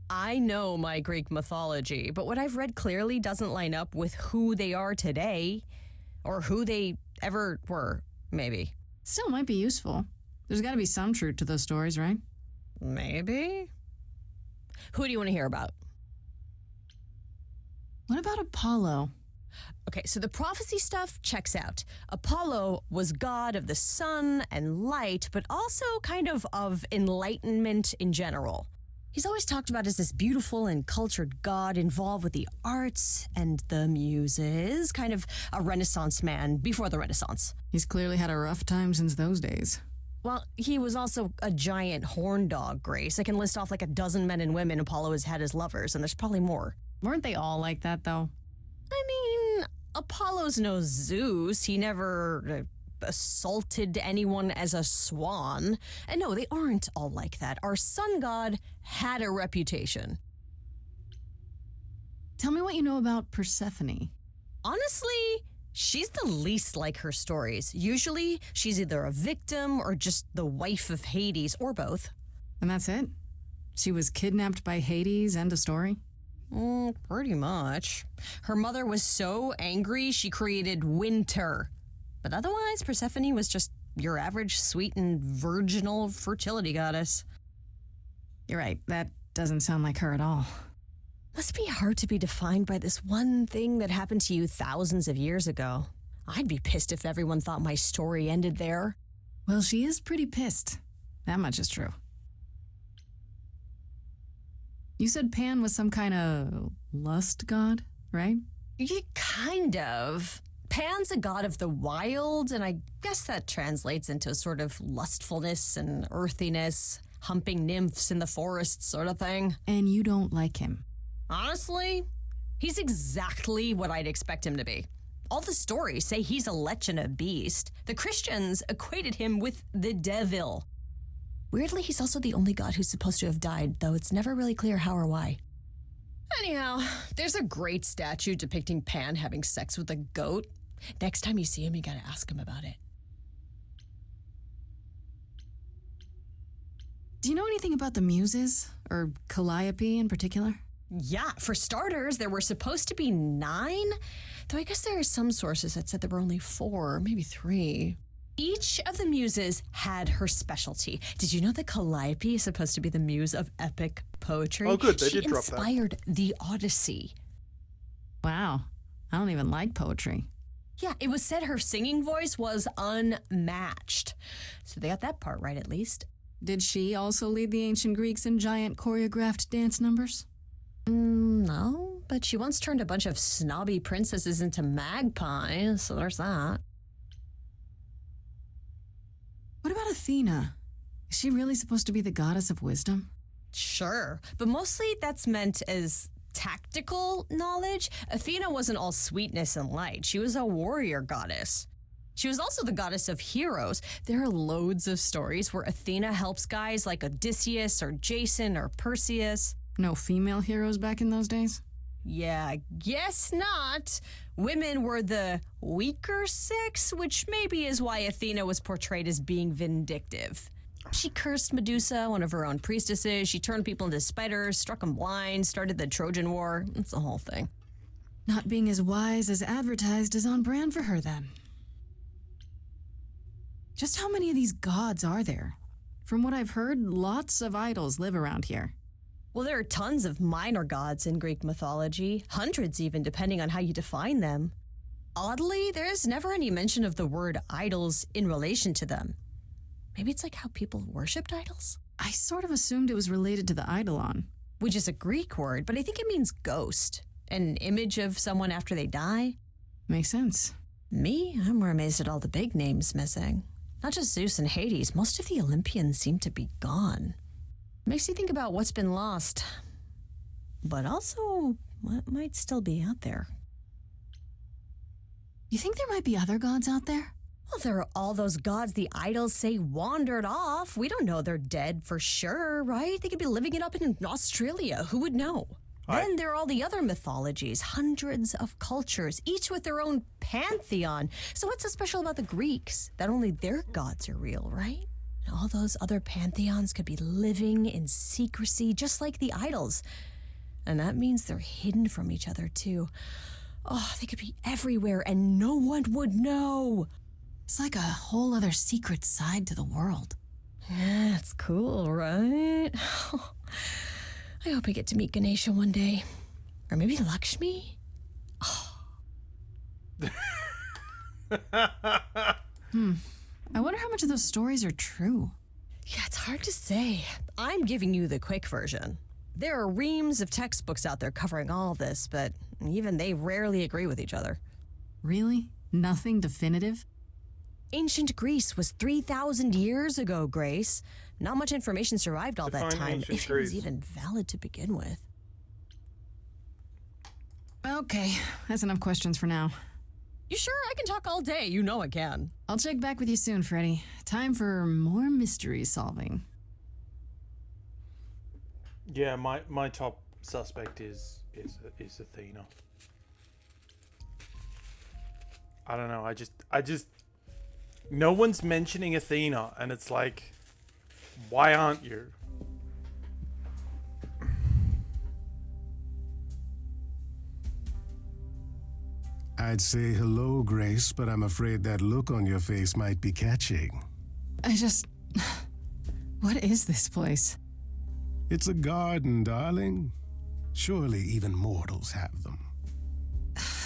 I know my Greek mythology, but what I've read clearly doesn't line up with who they are today. Or who they ever were, maybe. Still might be useful. There's got to be some truth to those stories, right? Maybe. Who do you want to hear about? What about Apollo? Okay, so the prophecy stuff checks out. Apollo was god of the sun and light, but also kind of enlightenment in general. He's always talked about as this beautiful and cultured god involved with the arts and the muses, kind of a Renaissance man before the Renaissance. He's clearly had a rough time since those days. Well, he was also a giant horn dog, Grace. I can list off like a dozen men and women Apollo has had as lovers, and there's probably more. Weren't they all like that, though? I mean, Apollo's no Zeus. He never assaulted anyone as a swan. And no, they aren't all like that. Our sun god had a reputation. Tell me what you know about Persephone. Honestly, she's the least like her stories. Usually, she's either a victim or just the wife of Hades, or both. And that's it? She was kidnapped by Hades, end of story? Pretty much. Her mother was so angry, she created winter. But otherwise, Persephone was just your average sweet and virginal fertility goddess. You're right, that doesn't sound like her at all. Must be hard to be defined by this one thing that happened to you thousands of years ago. I'd be pissed if everyone thought my story ended there. Well, she is pretty pissed. That much is true. You said Pan was some kind of lust god, right? Yeah, kind of. Pan's a god of the wild, and I guess that translates into sort of lustfulness and earthiness, humping nymphs in the forest sort of thing. And you don't like him. Honestly, he's exactly what I'd expect him to be. All the stories say he's a lech and a beast. The Christians equated him with the devil. Weirdly, he's also the only god who's supposed to have died, though it's never really clear how or why. Anyhow, there's a great statue depicting Pan having sex with a goat. Next time you see him, you gotta ask him about it. Do you know anything about the Muses, or Calliope in particular? Yeah, for starters, there were supposed to be 9, though I guess there are some sources that said there were only 4, maybe 3. Each of the muses had her specialty. Did you know that Calliope is supposed to be the muse of epic poetry? Oh, good, they She did drop that. inspired the Odyssey. Wow, I don't even like poetry. Yeah, it was said her singing voice was unmatched. So they got that part right, at least. Did she also lead the ancient Greeks in giant choreographed dance numbers? No, but she once turned a bunch of snobby princesses into magpies, so there's that. What about Athena? Is she really supposed to be the goddess of wisdom? Sure, but mostly that's meant as tactical knowledge. Athena wasn't all sweetness and light. She was a warrior goddess. She was also the goddess of heroes. There are loads of stories where Athena helps guys like Odysseus or Jason or Perseus. No female heroes back in those days? Yeah, guess not. Women were the weaker sex, which maybe is why Athena was portrayed as being vindictive. She cursed Medusa, one of her own priestesses. She turned people into spiders, struck them blind, started the Trojan War. It's the whole thing. Not being as wise as advertised is on brand for her, then. Just how many of these gods are there? From what I've heard, lots of idols live around here. Well, there are tons of minor gods in Greek mythology, hundreds even, depending on how you define them. Oddly, there is never any mention of the word idols in relation to them. Maybe it's like how people worshipped idols? I sort of assumed it was related to the eidolon. Which is a Greek word, but I think it means ghost, an image of someone after they die. Makes sense. Me, I'm more amazed at all the big names missing. Not just Zeus and Hades, most of the Olympians seem to be gone. Makes you think about what's been lost, but also what might still be out there. You think there might be other gods out there? Well, there are all those gods the idols say wandered off. We don't know they're dead for sure, right? They could be living it up in Australia. Who would know? Then there are all the other mythologies, hundreds of cultures, each with their own pantheon. So what's so special about the Greeks? That only their gods are real, right? And all those other pantheons could be living in secrecy, just like the idols. And that means they're hidden from each other, too. Oh, they could be everywhere and no one would know. It's like a whole other secret side to the world. Yeah, it's cool, right? I hope I get to meet Ganesha one day. Or maybe Lakshmi? I wonder how much of those stories are true. Yeah, it's hard to say. I'm giving you the quick version. There are reams of textbooks out there covering all this, but even they rarely agree with each other. Really? Nothing definitive? Ancient Greece was 3,000 years ago, Grace. Not much information survived all that Define time, ancient if it was Greece. even valid to begin with. Okay, that's enough questions for now. You sure? I can talk all day. You know I can. I'll check back with you soon, Freddy. Time for more mystery solving. Yeah, my top suspect is Athena. I don't know. I just no one's mentioning Athena, and it's like, why aren't you? I'd say hello, Grace, but I'm afraid that look on your face might be catching. What is this place? It's a garden, darling. Surely even mortals have them.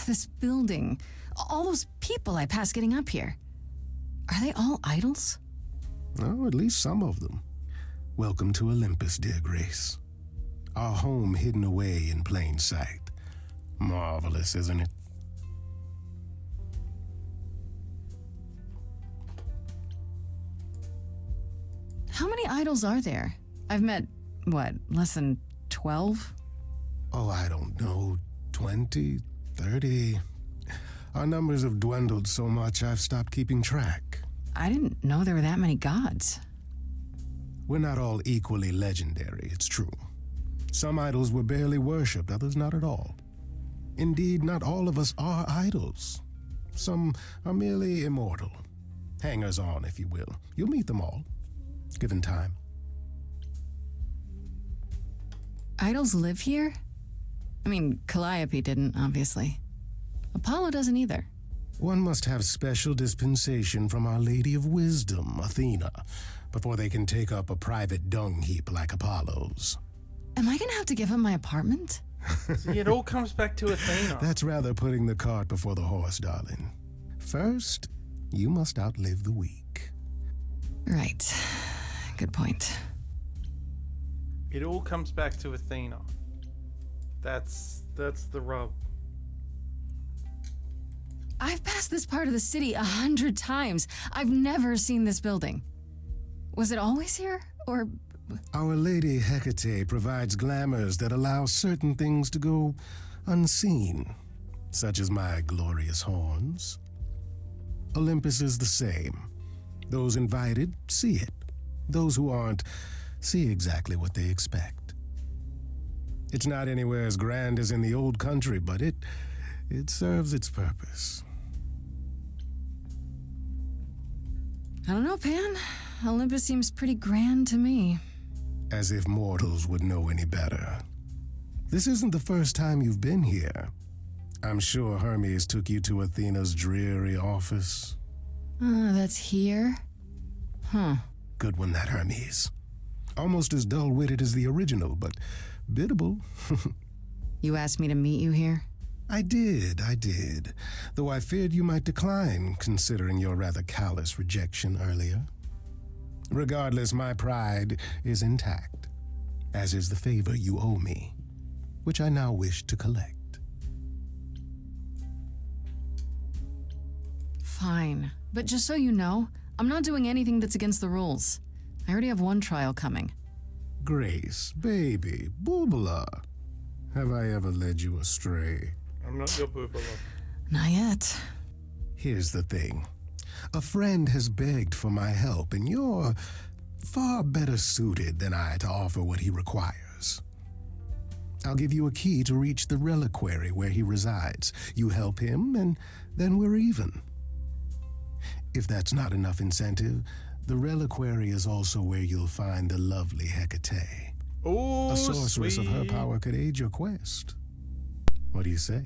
This building. All those people I pass getting up here. Are they all idols? Oh, at least some of them. Welcome to Olympus, dear Grace. Our home hidden away in plain sight. Marvelous, isn't it? How many idols are there? I've met, what, less than 12? Oh, I don't know, 20, 30. Our numbers have dwindled so much I've stopped keeping track. I didn't know there were that many gods. We're not all equally legendary, it's true. Some idols were barely worshipped, others not at all. Indeed, not all of us are idols. Some are merely immortal. Hangers-on, if you will. You'll meet them all, given time. Idols live here? I mean, Calliope didn't, obviously. Apollo doesn't either. One must have special dispensation from Our Lady of Wisdom, Athena, before they can take up a private dung heap like Apollo's. Am I gonna have to give him my apartment? See, it all comes back to Athena. That's rather putting the cart before the horse, darling. First, you must outlive the weak. Right. Good point. It all comes back to Athena. That's the rub. I've passed this part of the city 100 times. I've never seen this building. Was it always here? Or... Our Lady Hecate provides glamours that allow certain things to go unseen, such as my glorious horns. Olympus is the same. Those invited see it. Those who aren't see exactly what they expect. It's not anywhere as grand as in the old country, but it serves its purpose. I don't know, Pan. Olympus seems pretty grand to me. As if mortals would know any better. This isn't the first time you've been here. I'm sure Hermes took you to Athena's dreary office. That's here? Huh. Good one, that Hermes. Almost as dull-witted as the original, but biddable. You asked me to meet you here? I did. Though I feared you might decline, considering your rather callous rejection earlier. Regardless, my pride is intact, as is the favor you owe me, which I now wish to collect. Fine. But just so you know, I'm not doing anything that's against the rules. I already have one trial coming. Grace, baby, Boobala. Have I ever led you astray? I'm not your Boobala. Not yet. Here's the thing. A friend has begged for my help, and you're far better suited than I to offer what he requires. I'll give you a key to reach the reliquary where he resides. You help him, and then we're even. If that's not enough incentive, the reliquary is also where you'll find the lovely Hecate. Oh, a sorceress sweet. of her power could aid your quest. What do you say?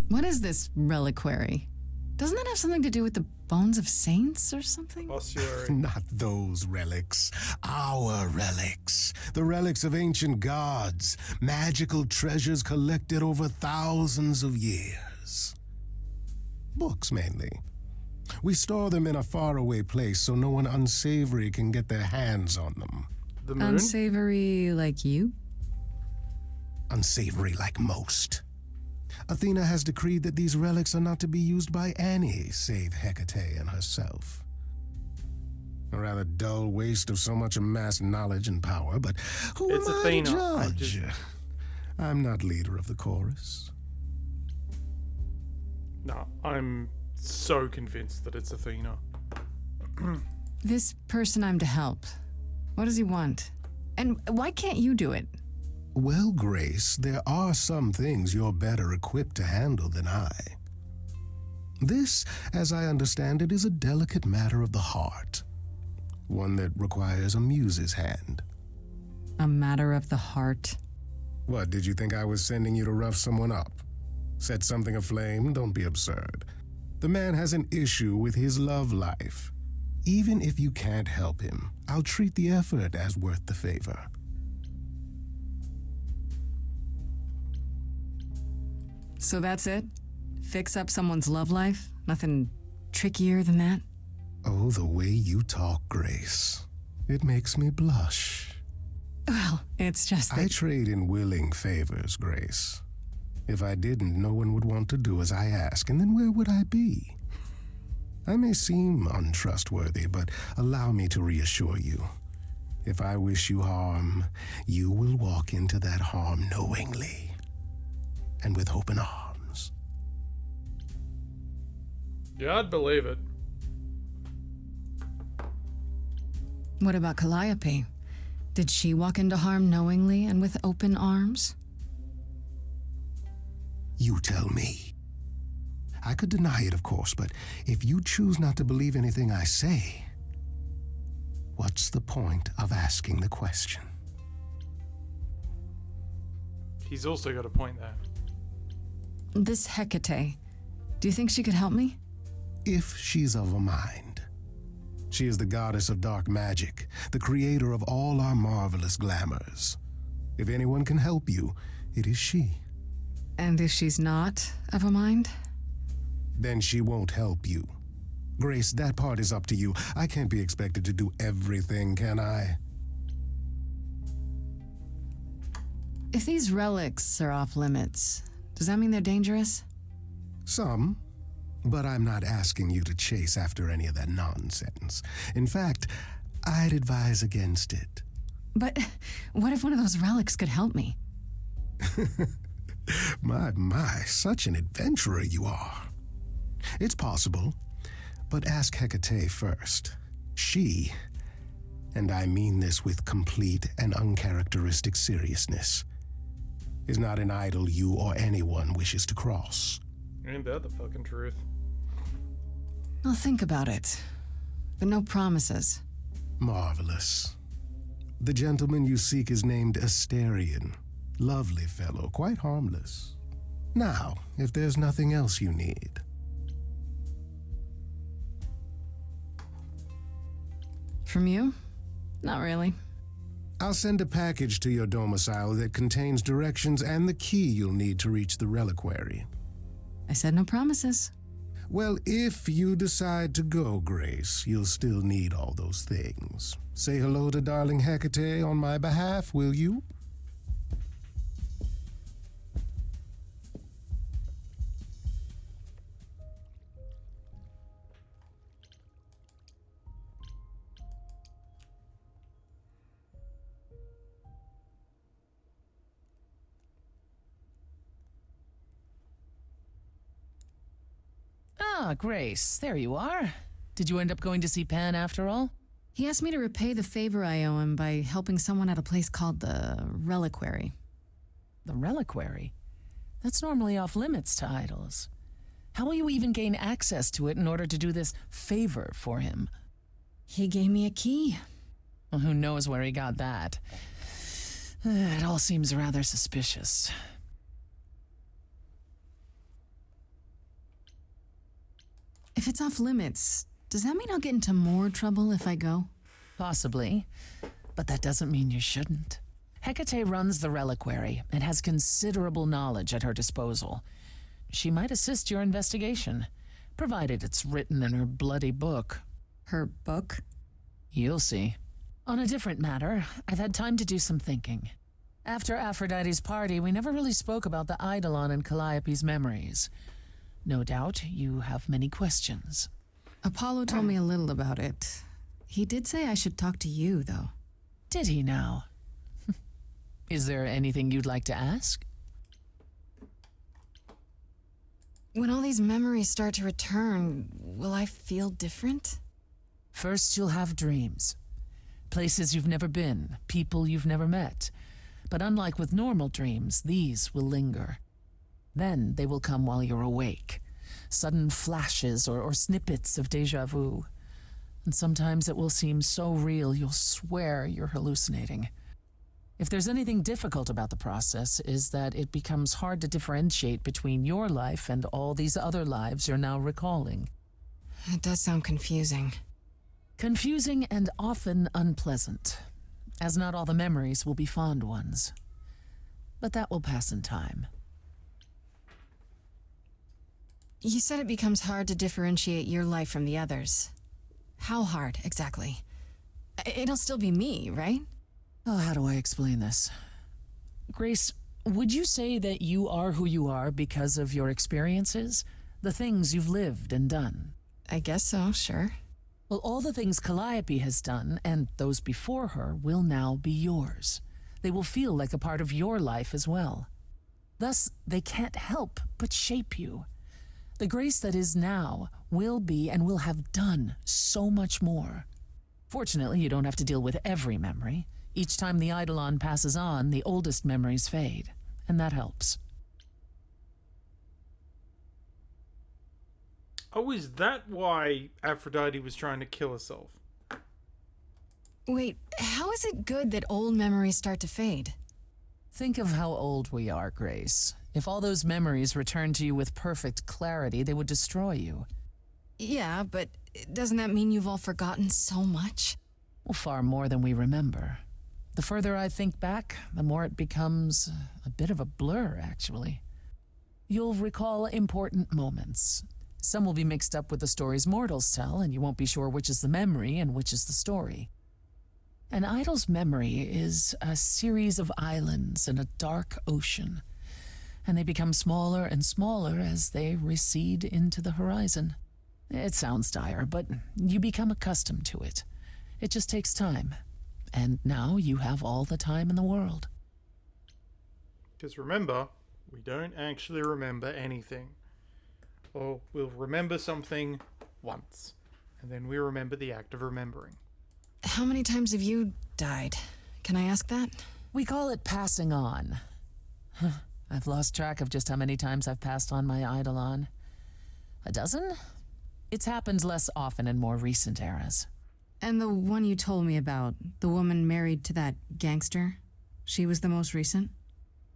What is this reliquary? Doesn't that have something to do with the bones of saints or something? Ossuary. Not those relics. Our relics. The relics of ancient gods. Magical treasures collected over thousands of years. Books, mainly. We store them in a faraway place so no one unsavory can get their hands on them. The moon? Unsavory like you? Unsavory like most. Athena has decreed that these relics are not to be used by any save Hecate and herself. A rather dull waste of so much amassed knowledge and power, but who It's am Athena. I to judge? I'm not leader of the chorus. No, I'm so convinced that it's Athena. This person I'm to help. What does he want? And why can't you do it? Well, Grace, there are some things you're better equipped to handle than I. This, as I understand it, is a delicate matter of the heart. One that requires a muse's hand. A matter of the heart. What, did you think I was sending you to rough someone up? Set something aflame? Don't be absurd. The man has an issue with his love life. Even if you can't help him, I'll treat the effort as worth the favor. So that's it? Fix up someone's love life? Nothing trickier than that? Oh, the way you talk, Grace. It makes me blush. Well, it's just that. I trade in willing favors, Grace. If I didn't, no one would want to do as I ask, and then where would I be? I may seem untrustworthy, but allow me to reassure you. If I wish you harm, you will walk into that harm knowingly and with open arms. Yeah, I'd believe it. What about Calliope? Did she walk into harm knowingly and with open arms? You tell me. I could deny it, of course, but if you choose not to believe anything I say, what's the point of asking the question? He's also got a point there. This Hecate, do you think she could help me? If she's of a mind. She is the goddess of dark magic, the creator of all our marvelous glamours. If anyone can help you, it is she. And if she's not of a mind? Then she won't help you. Grace, that part is up to you. I can't be expected to do everything, can I? If these relics are off limits, does that mean they're dangerous? Some. But I'm not asking you to chase after any of that nonsense. In fact, I'd advise against it. But what if one of those relics could help me? My, such an adventurer you are. It's possible, but ask Hecate first. She, and I mean this with complete and uncharacteristic seriousness, is not an idol you or anyone wishes to cross. Ain't that the fucking truth? I'll think about it, but no promises. Marvelous. The gentleman you seek is named Asterion. Lovely fellow, quite harmless. Now, if there's nothing else you need. From you? Not really. I'll send a package to your domicile that contains directions and the key you'll need to reach the reliquary. I said no promises. Well, if you decide to go, Grace, you'll still need all those things. Say hello to darling Hecate on my behalf, will you? Ah, Grace, there you are. Did you end up going to see Pan after all? He asked me to repay the favor I owe him by helping someone at a place called the Reliquary. The Reliquary? That's normally off limits to idols. How will you even gain access to it in order to do this favor for him? He gave me a key. Well, who knows where he got that? It all seems rather suspicious. If it's off limits, does that mean I'll get into more trouble if I go? Possibly, but that doesn't mean you shouldn't. Hecate runs the Reliquary and has considerable knowledge at her disposal. She might assist your investigation, provided it's written in her bloody book. Her book? You'll see. On a different matter, I've had time to do some thinking. After Aphrodite's party, we never really spoke about the Eidolon and Calliope's memories. No doubt you have many questions. Apollo told me a little about it. He did say I should talk to you, though. Did he now? Is there anything you'd like to ask? When all these memories start to return, will I feel different? First, you'll have dreams. Places you've never been, people you've never met. But unlike with normal dreams, these will linger. Then they will come while you're awake. Sudden flashes or snippets of déjà vu. And sometimes it will seem so real you'll swear you're hallucinating. If there's anything difficult about the process, is that it becomes hard to differentiate between your life and all these other lives you're now recalling. It does sound confusing. Confusing and often unpleasant, as not all the memories will be fond ones. But that will pass in time. You said it becomes hard to differentiate your life from the others. How hard, exactly? It'll still be me, right? Oh, how do I explain this? Grace, would you say that you are who you are because of your experiences? The things you've lived and done? I guess so, sure. Well, all the things Calliope has done, and those before her, will now be yours. They will feel like a part of your life as well. Thus, they can't help but shape you. The Grace that is now will be and will have done so much more. Fortunately, you don't have to deal with every memory. Each time the Eidolon passes on, the oldest memories fade, and that helps. Oh, is that why Aphrodite was trying to kill herself? Wait, how is it good that old memories start to fade? Think of how old we are, Grace. If all those memories returned to you with perfect clarity, they would destroy you. Yeah, but doesn't that mean you've all forgotten so much? Well, far more than we remember. The further I think back, the more it becomes a bit of a blur, actually. You'll recall important moments. Some will be mixed up with the stories mortals tell, and you won't be sure which is the memory and which is the story. An idol's memory is a series of islands in a dark ocean, and they become smaller and smaller as they recede into the horizon. It sounds dire, but you become accustomed to it. It just takes time, and now you have all the time in the world. Because remember, we don't actually remember anything. Or we'll remember something once, and then we remember the act of remembering. How many times have you died? Can I ask that? We call it passing on. I've lost track of just how many times I've passed on my Eidolon. A dozen? It's happened less often in more recent eras. And the one you told me about, the woman married to that gangster, she was the most recent?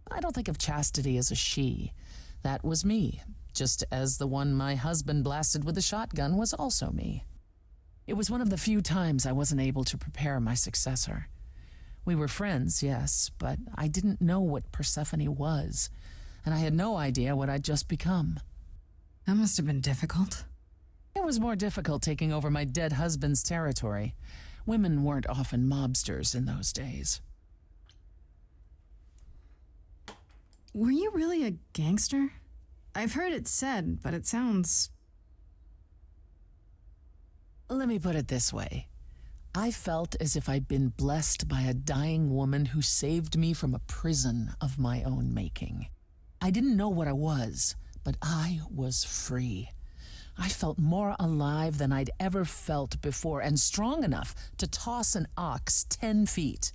I don't think of Chastity as a she. That was me, just as the one my husband blasted with a shotgun was also me. It was one of the few times I wasn't able to prepare my successor. We were friends, yes, but I didn't know what Persephone was, and I had no idea what I'd just become. That must have been difficult. It was more difficult taking over my dead husband's territory. Women weren't often mobsters in those days. Were you really a gangster? I've heard it said, but it sounds... Let me put it this way. I felt as if I'd been blessed by a dying woman who saved me from a prison of my own making. I didn't know what I was, but I was free. I felt more alive than I'd ever felt before, and strong enough to toss an ox 10 feet.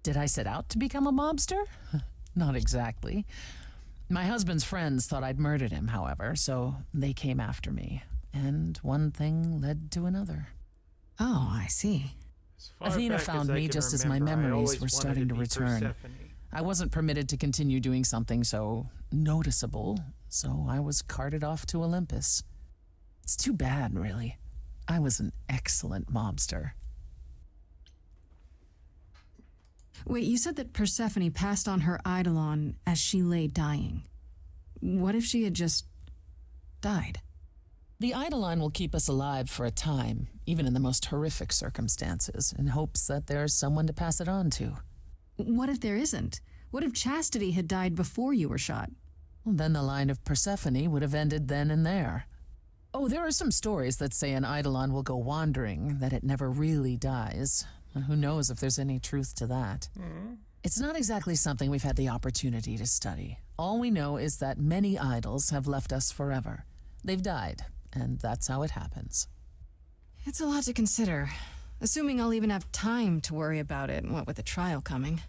Did I set out to become a mobster? Not exactly. My husband's friends thought I'd murdered him, however, so they came after me. And one thing led to another. Oh, I see. Athena found me just as my memories were starting to return. Persephone. I wasn't permitted to continue doing something so noticeable, so I was carted off to Olympus. It's too bad, really. I was an excellent mobster. Wait, you said that Persephone passed on her Eidolon as she lay dying. What if she had just died? The Eidolon will keep us alive for a time, even in the most horrific circumstances, in hopes that there's someone to pass it on to. What if there isn't? What if Chastity had died before you were shot? Well, then the line of Persephone would have ended then and there. Oh, there are some stories that say an Eidolon will go wandering, that it never really dies. And who knows if there's any truth to that. It's not exactly something we've had the opportunity to study. All we know is that many idols have left us forever. They've died, and that's how it happens. It's a lot to consider. Assuming I'll even have time to worry about it, what with the trial coming.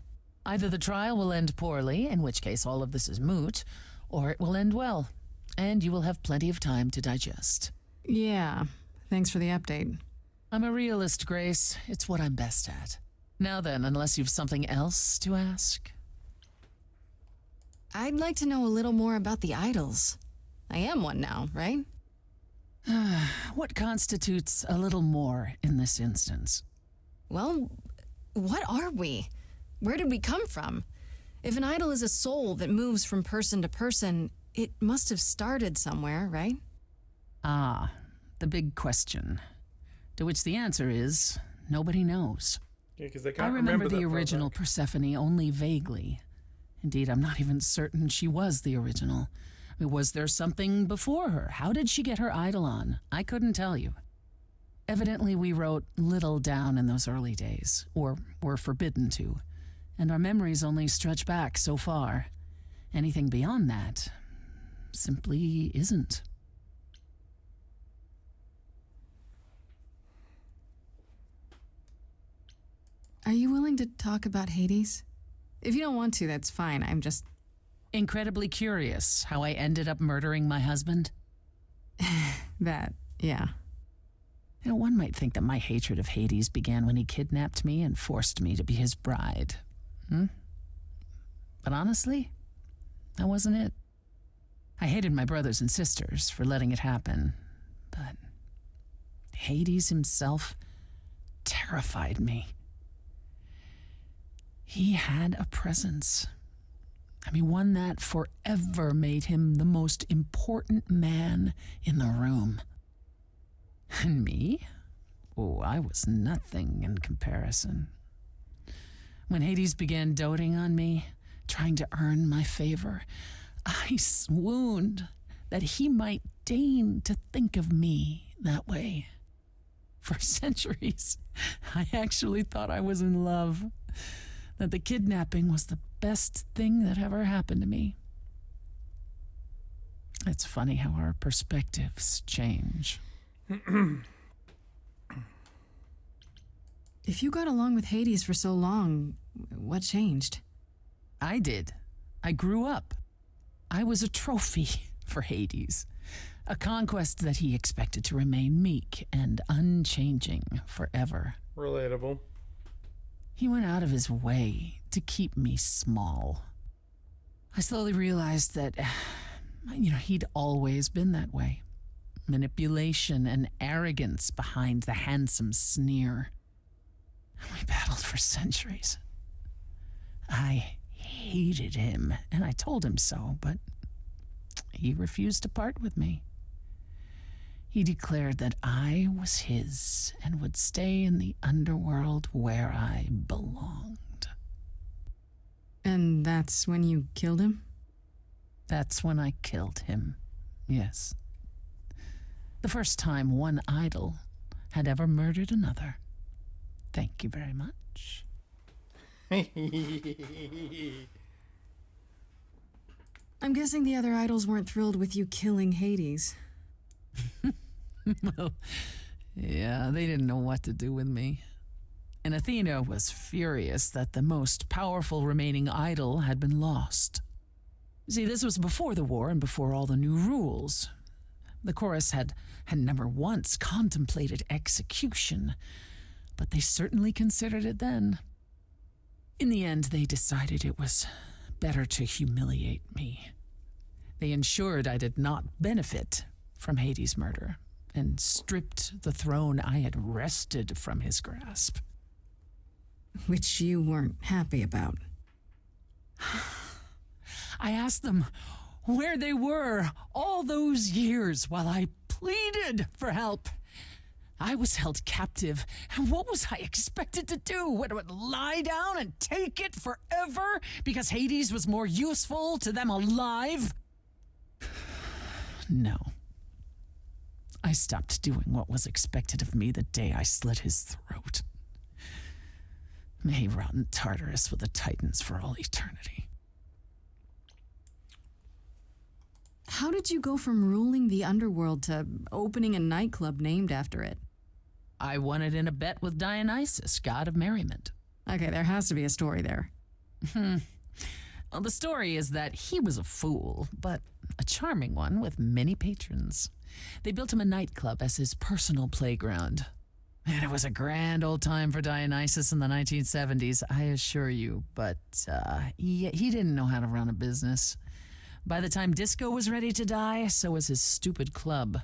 Either the trial will end poorly, in which case all of this is moot, or it will end well, and you will have plenty of time to digest. Yeah, thanks for the update. I'm a realist, Grace. It's what I'm best at. Now then, unless you've something else to ask. I'd like to know a little more about the idols. I am one now, right? What constitutes a little more in this instance? Well, what are we? Where did we come from? If an idol is a soul that moves from person to person, it must have started somewhere, right? Ah, the big question. To which the answer is, nobody knows. Yeah, because they I can't remember that the far original back. Persephone only vaguely. Indeed, I'm not even certain she was the original. I mean, was there something before her? How did she get her idol on? I couldn't tell you. Evidently, we wrote little down in those early days, or were forbidden to, and our memories only stretch back so far. Anything beyond that simply isn't. Are you willing to talk about Hades? If you don't want to, that's fine. I'm just Incredibly curious how I ended up murdering my husband. that, yeah. You know, one might think that my hatred of Hades began when he kidnapped me and forced me to be his bride. But honestly, that wasn't it. I hated my brothers and sisters for letting it happen, but Hades himself terrified me. He had a presence. I mean, one that forever made him the most important man in the room. And me? Oh, I was nothing in comparison. When Hades began doting on me, trying to earn my favor, I swooned that he might deign to think of me that way. For centuries, I actually thought I was in love, that the kidnapping was the best thing that ever happened to me. It's funny how our perspectives change. If you got along with Hades for so long, what changed? I did. I grew up. I was a trophy for Hades, a conquest that he expected to remain meek and unchanging forever. Relatable. He went out of his way to keep me small. I slowly realized that, he'd always been that way. Manipulation and arrogance behind the handsome sneer. We battled for centuries. I hated him, and I told him so, but he refused to part with me. He declared that I was his and would stay in the underworld where I belonged. And that's when you killed him? That's when I killed him, yes. The first time one idol had ever murdered another. Thank you very much. I'm guessing the other idols weren't thrilled with you killing Hades. Well, yeah, they didn't know what to do with me. And Athena was furious that the most powerful remaining idol had been lost. See, this was before the war and before all the new rules. The chorus had never once contemplated execution, but they certainly considered it then. In the end, they decided it was better to humiliate me. They ensured I did not benefit from Hades' murder and stripped the throne I had wrested from his grasp. Which you weren't happy about. I asked them where they were all those years while I pleaded for help. I was held captive, and what was I expected to do? Would lie down and take it forever because Hades was more useful to them alive? No. I stopped doing what was expected of me the day I slit his throat. May he rot in Tartarus with the Titans for all eternity. How did you go from ruling the underworld to opening a nightclub named after it? I won it in a bet with Dionysus, god of merriment. Okay, there has to be a story there. Well, the story is that he was a fool, but a charming one with many patrons. They built him a nightclub as his personal playground. And it was a grand old time for Dionysus in the 1970s, I assure you, but he didn't know how to run a business. By the time disco was ready to die, so was his stupid club.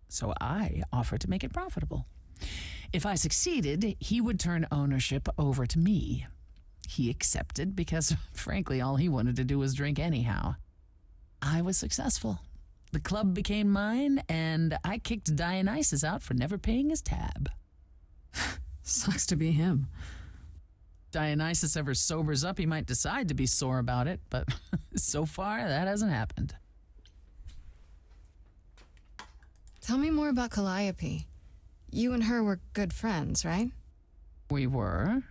So I offered to make it profitable. If I succeeded, he would turn ownership over to me. He accepted because, frankly, all he wanted to do was drink anyhow. I was successful. The club became mine, and I kicked Dionysus out for never paying his tab. Sucks to be him. Dionysus ever sobers up, he might decide to be sore about it, but so far that hasn't happened. Tell me more about Calliope. You and her were good friends, right? We were.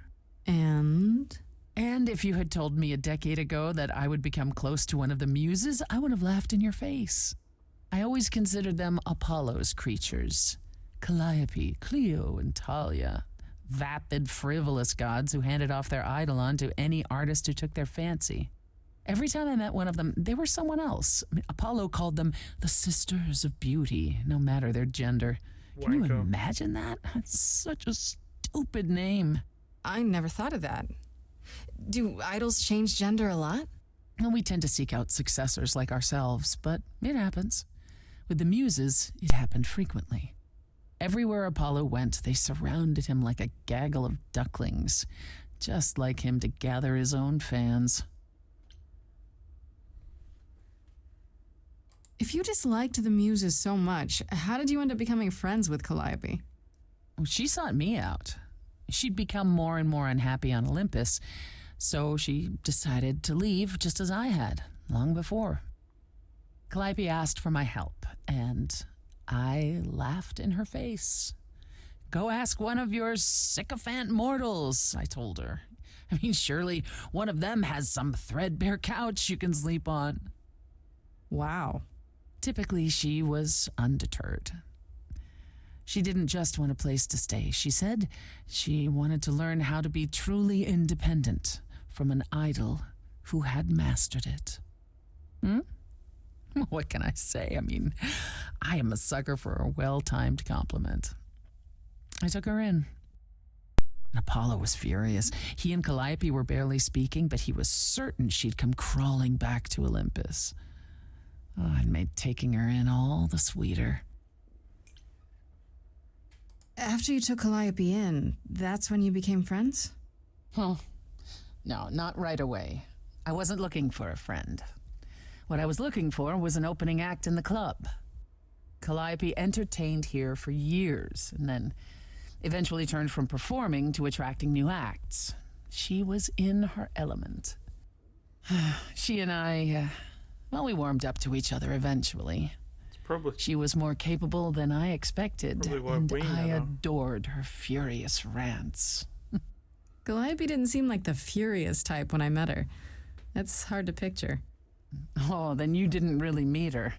And if you had told me a decade ago that I would become close to one of the muses, I would have laughed in your face. I always considered them Apollo's creatures. Calliope, Clio, and Talia. Vapid, frivolous gods who handed off their eidolon to any artist who took their fancy. Every time I met one of them, they were someone else. I mean, Apollo called them the Sisters of Beauty, no matter their gender. Can you imagine that? That's such a stupid name. I never thought of that. Do idols change gender a lot? Well, we tend to seek out successors like ourselves, but it happens. With the muses, it happened frequently. Everywhere Apollo went, they surrounded him like a gaggle of ducklings, just like him to gather his own fans. If you disliked the muses so much, how did you end up becoming friends with Calliope? Well, she sought me out. She'd become more and more unhappy on Olympus, so she decided to leave just as I had, long before. Calliope asked for my help, and I laughed in her face. Go ask one of your sycophant mortals, I told her. I mean, surely one of them has some threadbare couch you can sleep on. Wow. Typically, she was undeterred. She didn't just want a place to stay. She said she wanted to learn how to be truly independent from an idol who had mastered it. What can I say? I mean, I am a sucker for a well-timed compliment. I took her in. Apollo was furious. He and Calliope were barely speaking, but he was certain she'd come crawling back to Olympus. Oh, it made taking her in all the sweeter. After you took Calliope in, that's when you became friends? Well, no, not right away. I wasn't looking for a friend. What I was looking for was an opening act in the club. Calliope entertained here for years, and then eventually turned from performing to attracting new acts. She was in her element. She and I, we warmed up to each other eventually. She was more capable than I expected, and I adored her furious rants. Calliope didn't seem like the furious type when I met her. That's hard to picture. Oh, then you didn't really meet her.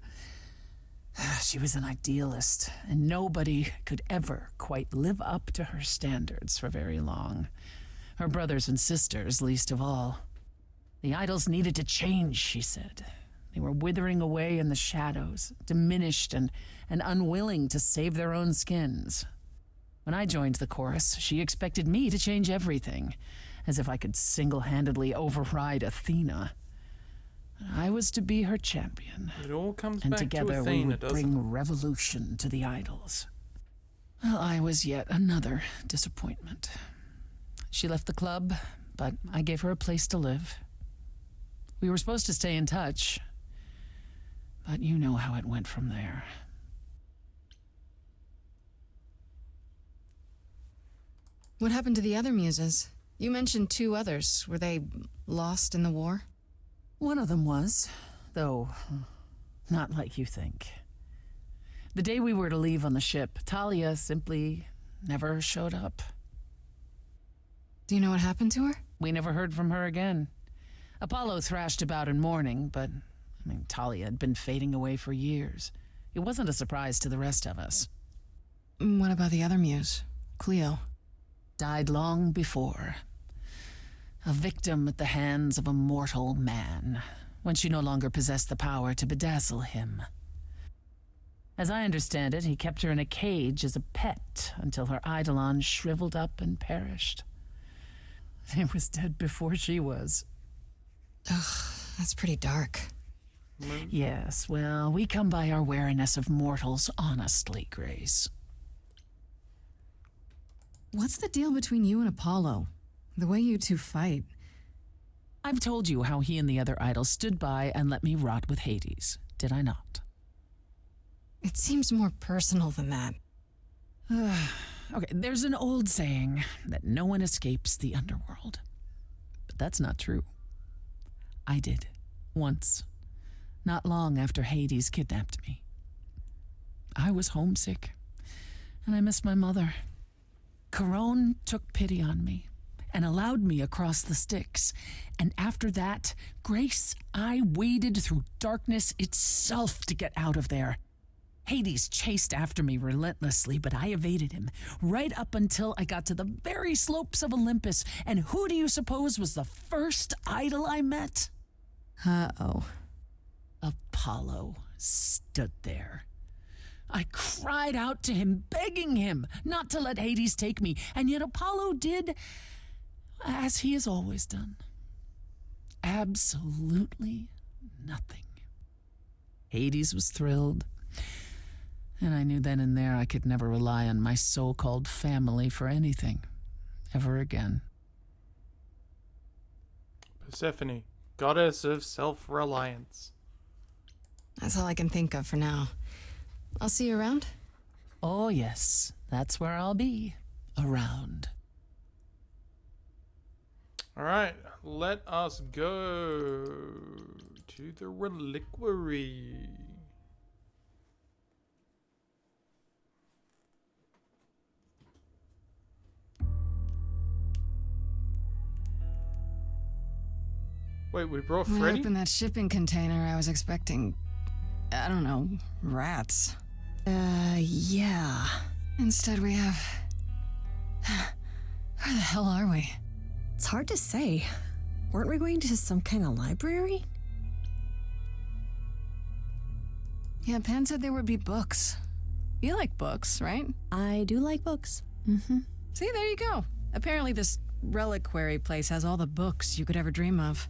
She was an idealist, and nobody could ever quite live up to her standards for very long. Her brothers and sisters, least of all. The idols needed to change, she said. They were withering away in the shadows, diminished and unwilling to save their own skins. When I joined the chorus, she expected me to change everything, as if I could single-handedly override Athena. I was to be her champion. It all comes and back together to Athena, we would doesn't bring revolution to the idols. Well, I was yet another disappointment. She left the club, but I gave her a place to live. We were supposed to stay in touch, but you know how it went from there. What happened to the other muses? You mentioned 2 others. Were they lost in the war? One of them was, though not like you think. The day we were to leave on the ship, Talia simply never showed up. Do you know what happened to her? We never heard from her again. Apollo thrashed about in mourning, but Talia had been fading away for years. It wasn't a surprise to the rest of us. What about the other muse, Clio? Died long before. A victim at the hands of a mortal man, when she no longer possessed the power to bedazzle him. As I understand it, he kept her in a cage as a pet until her eidolon shriveled up and perished. It was dead before she was. Ugh, that's pretty dark. Yes, well, we come by our wariness of mortals honestly, Grace. What's the deal between you and Apollo? The way you 2 fight. I've told you how he and the other idols stood by and let me rot with Hades, did I not? It seems more personal than that. Okay, there's an old saying that no one escapes the underworld. But that's not true. I did. Once. Not long after Hades kidnapped me. I was homesick, and I missed my mother. Charon took pity on me and allowed me across the Styx. And after that, Grace, I waded through darkness itself to get out of there. Hades chased after me relentlessly, but I evaded him, right up until I got to the very slopes of Olympus. And who do you suppose was the first idol I met? Uh-oh. Apollo stood there. I cried out to him, begging him not to let Hades take me, and yet Apollo did as he has always done. Absolutely nothing. Hades was thrilled, and I knew then and there I could never rely on my so-called family for anything, ever again. Persephone, goddess of self-reliance. That's all I can think of for now. I'll see you around. Oh yes, that's where I'll be, around. All right, let us go to the reliquary. Wait, we brought When I Freddy? opened that shipping container, I was expecting, I don't know, rats. Yeah. Instead we have... Where the hell are we? It's hard to say. Weren't we going to some kind of library? Yeah, Pan said there would be books. You like books, right? I do like books. See, there you go. Apparently this reliquary place has all the books you could ever dream of.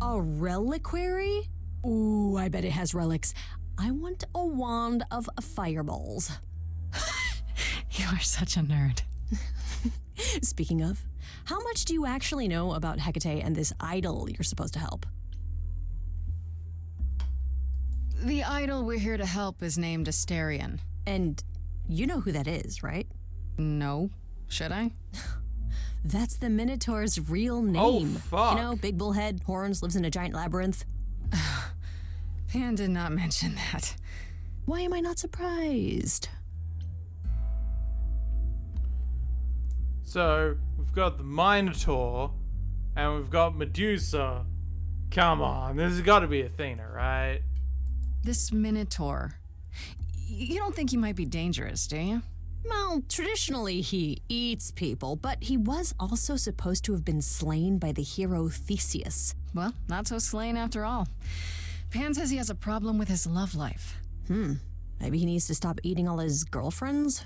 A reliquary? Ooh, I bet it has relics. I want a wand of fireballs. You are such a nerd. Speaking of, how much do you actually know about Hecate and this idol you're supposed to help? The idol we're here to help is named Asterion. And you know who that is, right? No. Should I? That's the Minotaur's real name. Oh, fuck. You know, big bullhead, horns, lives in a giant labyrinth. Pan did not mention that. Why am I not surprised? So, we've got the Minotaur, and we've got Medusa. Come on, this has got to be Athena, right? This Minotaur. You don't think he might be dangerous, do you? Well, traditionally he eats people, but he was also supposed to have been slain by the hero Theseus. Well, not so slain after all. Pan says he has a problem with his love life. Maybe he needs to stop eating all his girlfriends?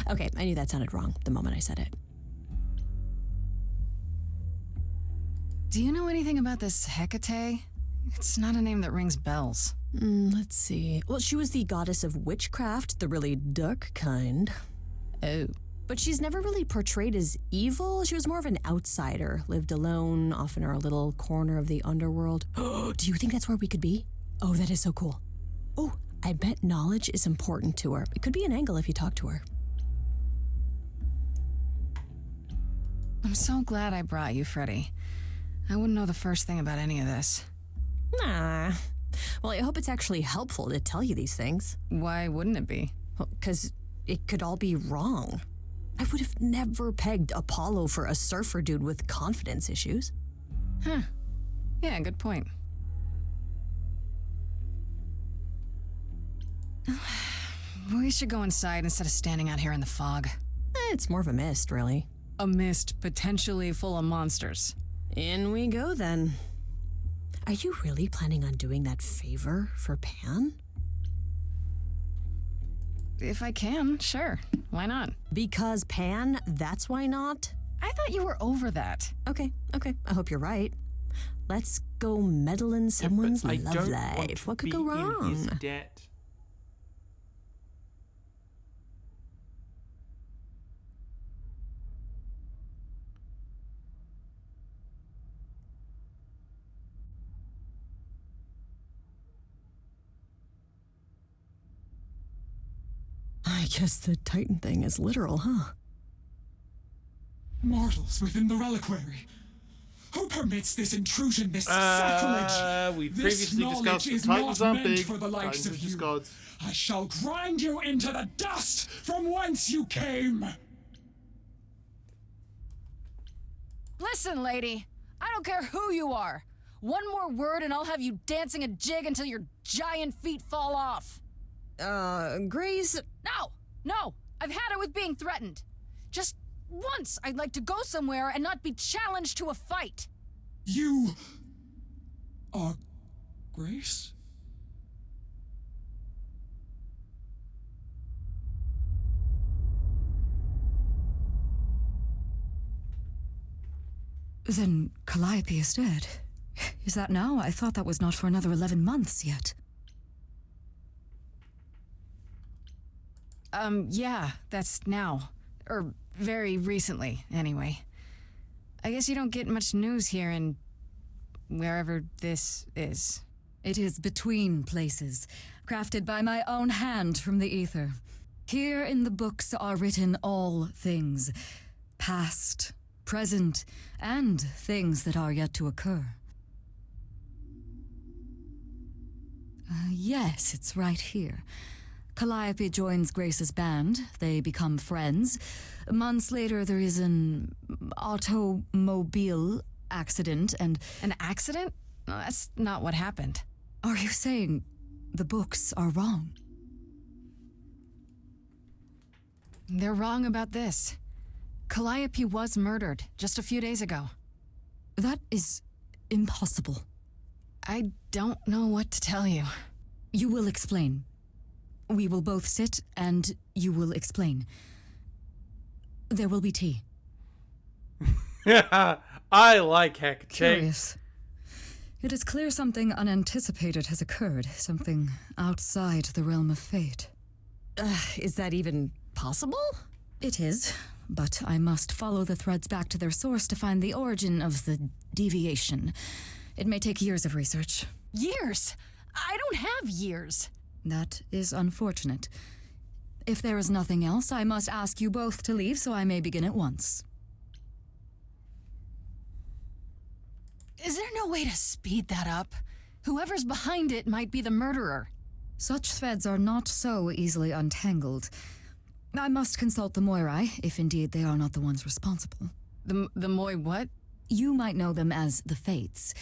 Okay, I knew that sounded wrong the moment I said it. Do you know anything about this Hecate? It's not a name that rings bells. Let's see. Well, she was the goddess of witchcraft, the really dark kind. Oh. But she's never really portrayed as evil. She was more of an outsider, lived alone, off in her little corner of the underworld. Do you think that's where we could be? Oh, that is so cool. Oh, I bet knowledge is important to her. It could be an angle if you talk to her. I'm so glad I brought you, Freddy. I wouldn't know the first thing about any of this. Nah. Well, I hope it's actually helpful to tell you these things. Why wouldn't it be? Because it could all be wrong. I would have never pegged Apollo for a surfer dude with confidence issues. Huh. Yeah, good point. We should go inside instead of standing out here in the fog. It's more of a mist, really. A mist potentially full of monsters. In we go, then. Are you really planning on doing that favor for Pan? If I can, sure. Why not? Because Pan, that's why not? I thought you were over that. Okay. I hope you're right. Let's go meddle in someone's I love don't want life. to What could be go in his wrong? debt. I guess the Titan thing is literal, huh? Mortals within the reliquary. Who permits this intrusion, this sacrilege? We've This previously knowledge discussed is the Titans not aren't meant big. for the likes Titans of are just you. gods. I shall grind you into the dust from whence you came. Listen, lady. I don't care who you are. One more word and I'll have you dancing a jig until your giant feet fall off. Grace? No. I've had it with being threatened. Just once I'd like to go somewhere and not be challenged to a fight. You are Grace? Then Calliope is dead. Is that now? I thought that was not for another 11 months yet. Yeah, that's now. Or very recently, anyway. I guess you don't get much news here in wherever this is. It is between places, crafted by my own hand from the ether. Here in the books are written all things, past, present, and things that are yet to occur. Yes, it's right here. Calliope joins Grace's band. They become friends. Months later, there is an automobile accident and... An accident? No, that's not what happened. Are you saying the books are wrong? They're wrong about this. Calliope was murdered just a few days ago. That is impossible. I don't know what to tell you. You will explain. We will both sit and you will explain. There will be tea. I like Hecate. Curious. It is clear something unanticipated has occurred, something outside the realm of fate. Is that even possible? It is, but I must follow the threads back to their source to find the origin of the deviation. It may take years of research. Years? I don't have years. That is unfortunate. If there is nothing else, I must ask you both to leave so I may begin at once. Is there no way to speed that up? Whoever's behind it might be the murderer. Such threads are not so easily untangled. I must consult the Moirai, if indeed they are not the ones responsible. The Moi what? You might know them as the Fates.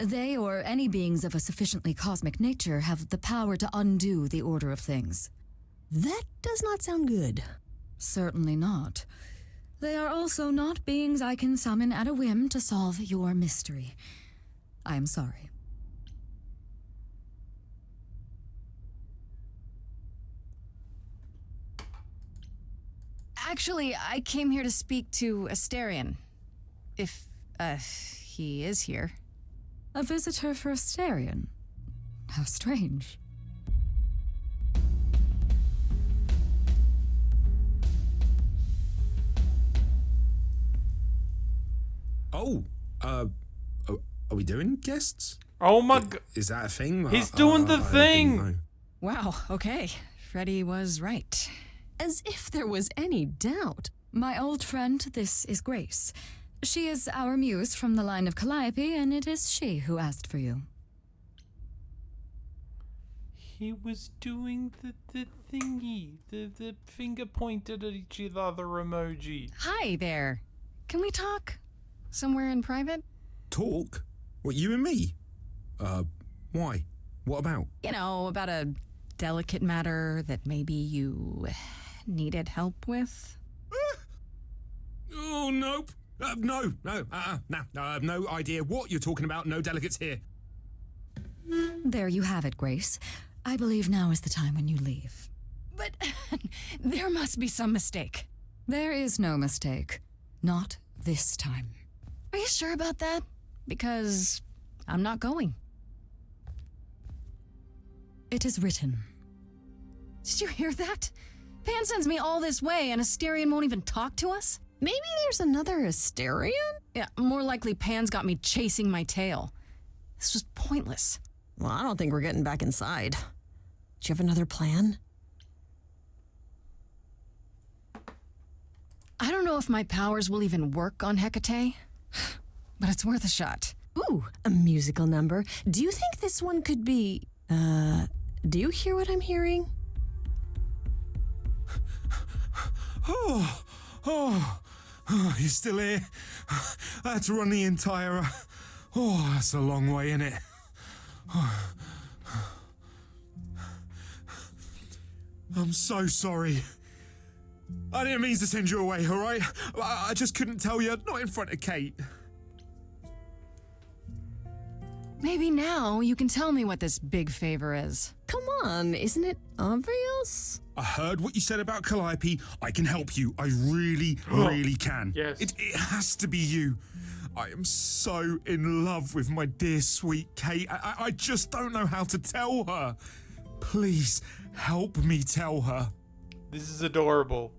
They, or any beings of a sufficiently cosmic nature, have the power to undo the order of things. That does not sound good. Certainly not. They are also not beings I can summon at a whim to solve your mystery. I am sorry. Actually, I came here to speak to Asterion. If, he is here. A visitor for Asterion? How strange. Oh, are we doing guests? Oh my god. Is that a thing? He's doing the I didn't thing. know. Wow, okay. Freddy was right. As if there was any doubt. My old friend, this is Grace. She is our muse from the line of Calliope, and it is she who asked for you. He was doing the thingy, the finger pointed at each other emoji. Hi there. Can we talk? Somewhere in private? Talk? What, you and me? Why? What about? You know, about a delicate matter that maybe you needed help with? Oh, nope. No, I have no idea what you're talking about. No delegates here. There you have it, Grace. I believe now is the time when you leave. But there must be some mistake. There is no mistake. Not this time. Are you sure about that? Because I'm not going. It is written. Did you hear that? Pan sends me all this way and Asterion won't even talk to us? Maybe there's another Asterion? Yeah, more likely Pan's got me chasing my tail. This was pointless. Well, I don't think we're getting back inside. Do you have another plan? know if my powers will even work on Hecate, but it's worth a shot. Ooh, a musical number. Do you think this one could be... do you hear what I'm hearing? Oh, you still here? I had to run the entire... Oh, that's a long way, innit? I'm so sorry. I didn't mean to send you away, alright? I just couldn't tell you, not in front of Kate. Maybe now you can tell me what this big favor is. Come on, isn't it obvious? I heard what you said about Calliope. I can help you. I really, really can. Yes. It has to be you. I am so in love with my dear sweet Kate. I just don't know how to tell her. Please help me tell her. This is adorable.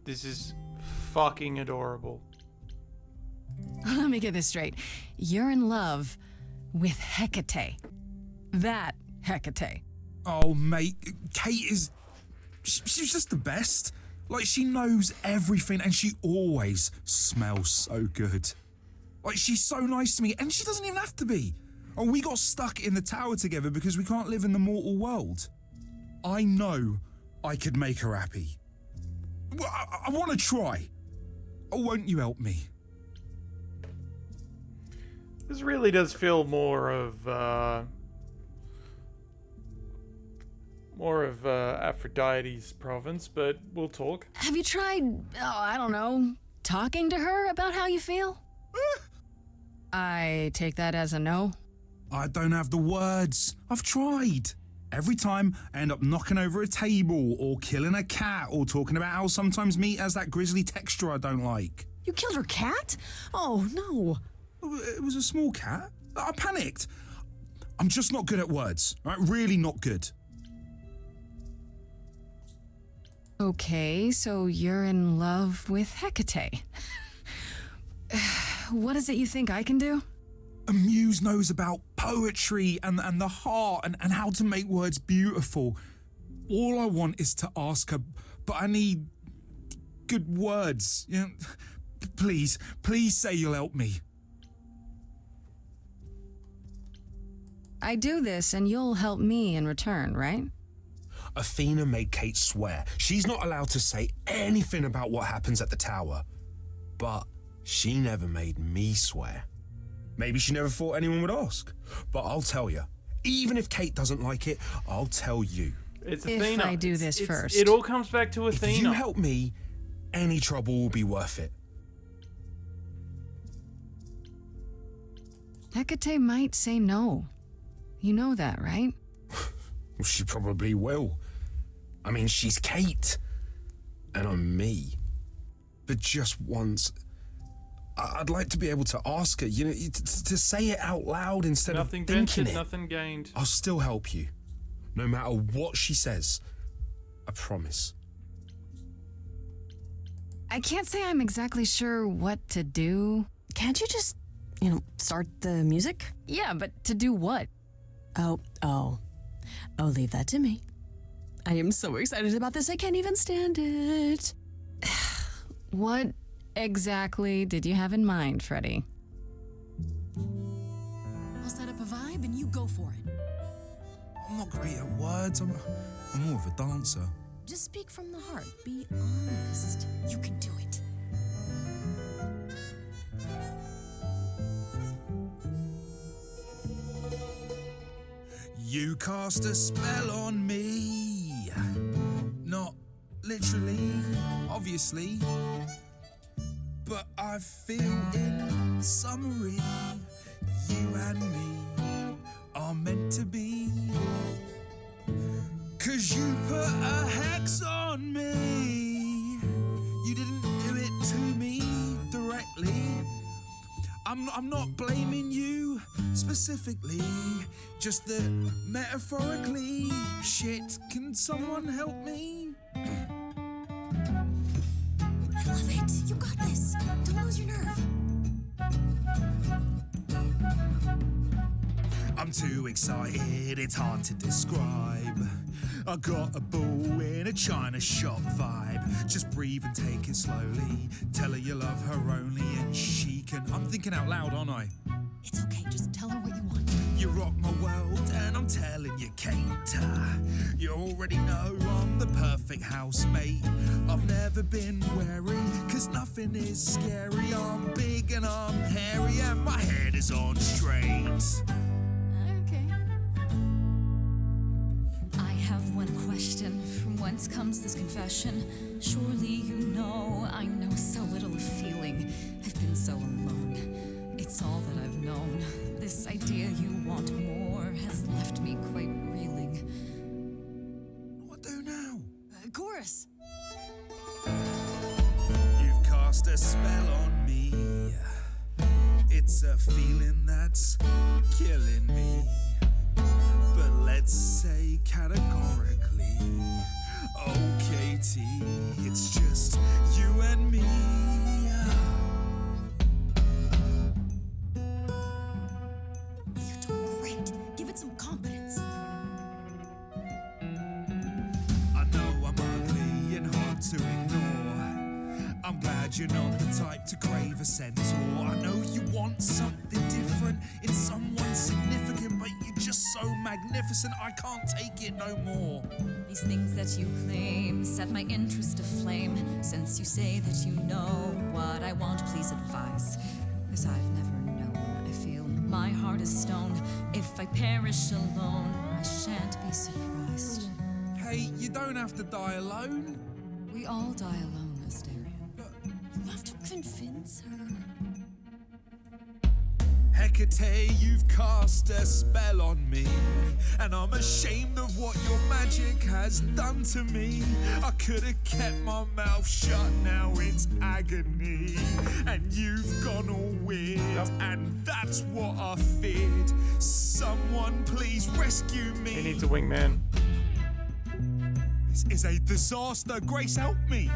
This is fucking adorable. Let me get this straight. You're in love with Hecate. That Hecate. Oh, mate, Kate is... She's just the best. Like, she knows everything and she always smells so good. Like, she's so nice to me and she doesn't even have to be. Oh, we got stuck in the tower together because we can't live in the mortal world. I know I could make her happy. Well, I want to try. Oh, won't you help me? This really does feel more of Aphrodite's province, but we'll talk. Have you tried, I don't know, talking to her about how you feel? I take that as a no. I don't have the words. I've tried. Every time I end up knocking over a table or killing a cat or talking about how sometimes meat has that grisly texture I don't like. You killed her cat? Oh, no. It was a small cat. I panicked. I'm just not good at words, right? Really not good. Okay, so you're in love with Hecate. What is it you think I can do? A muse knows about poetry and the heart and how to make words beautiful. All I want is to ask her, but I need good words. You know, please say you'll help me. I do this and you'll help me in return, right? Athena made Kate swear she's not allowed to say anything about what happens at the tower. But she never made me swear. Maybe she never thought anyone would ask. But I'll tell you, even if Kate doesn't like it, I'll tell you. It's If Athena. I do this first. It all comes back to Athena. If you help me, any trouble will be worth it. Hecate might say no. You know that, right? Well, she probably will. I mean, she's Kate, and I'm me. But just once, I'd like to be able to ask her, you know, to say it out loud instead Nothing of thinking ventured, it. nothing gained. I'll still help you, no matter what she says. I promise. I can't say I'm exactly sure what to do. Can't you just, start the music? Yeah, but to do what? Oh, leave that to me. I am so excited about this, I can't even stand it. What exactly did you have in mind, Freddie? I'll set up a vibe and you go for it. I'm not great at words. I'm more of a dancer. Just speak from the heart. Be honest. You can do it. You cast a spell on me. Not literally, obviously. But I feel in summary, you and me are meant to be. 'Cause you put a hex on me. You didn't do it to me directly. I'm not blaming you specifically, just that metaphorically. Shit, can someone help me? I love it. You got this. Don't lose your nerve. I'm too excited, it's hard to describe. I got a ball in a China shop vibe. Just breathe and take it slowly. Tell her you love her only and she can. I'm thinking out loud, aren't I? It's okay, just tell her what you want. You rock my world and I'm telling you, Kate. You already know I'm the perfect housemate. I've never been wary, cause nothing is scary. I'm big and I'm hairy and my head is on straight. Okay. I have one question. From whence comes this confession? Surely you know I know so little of feeling. I've been so alone. It's all that I've known. This idea you want more has left me quite reeling. What do now? Chorus! You've cast a spell on me. It's a feeling that's killing me. But let's say categorically, oh Katie, it's just you and me. You're doing great. Give it some confidence. I know I'm ugly and hard to ignore. I'm glad you're not the type to crave a centaur. I know you want something different in someone significant, but you're just so magnificent I can't take it no more. These things that you claim set my interest aflame. Since you say that you know what I want, please advise. Cause I've never known. I feel my heart is stone. If I perish alone, I shan't be surprised. Hey, you don't have to die alone. We all die alone, Astarion. You have to convince her. Hecate, you've cast a spell on me, and I'm ashamed of what your magic has done to me. I could have kept my mouth shut, now it's agony, and you've gone all weird, and that's what I feared. Someone please rescue me. He needs a wingman. This is a disaster. Grace, help me.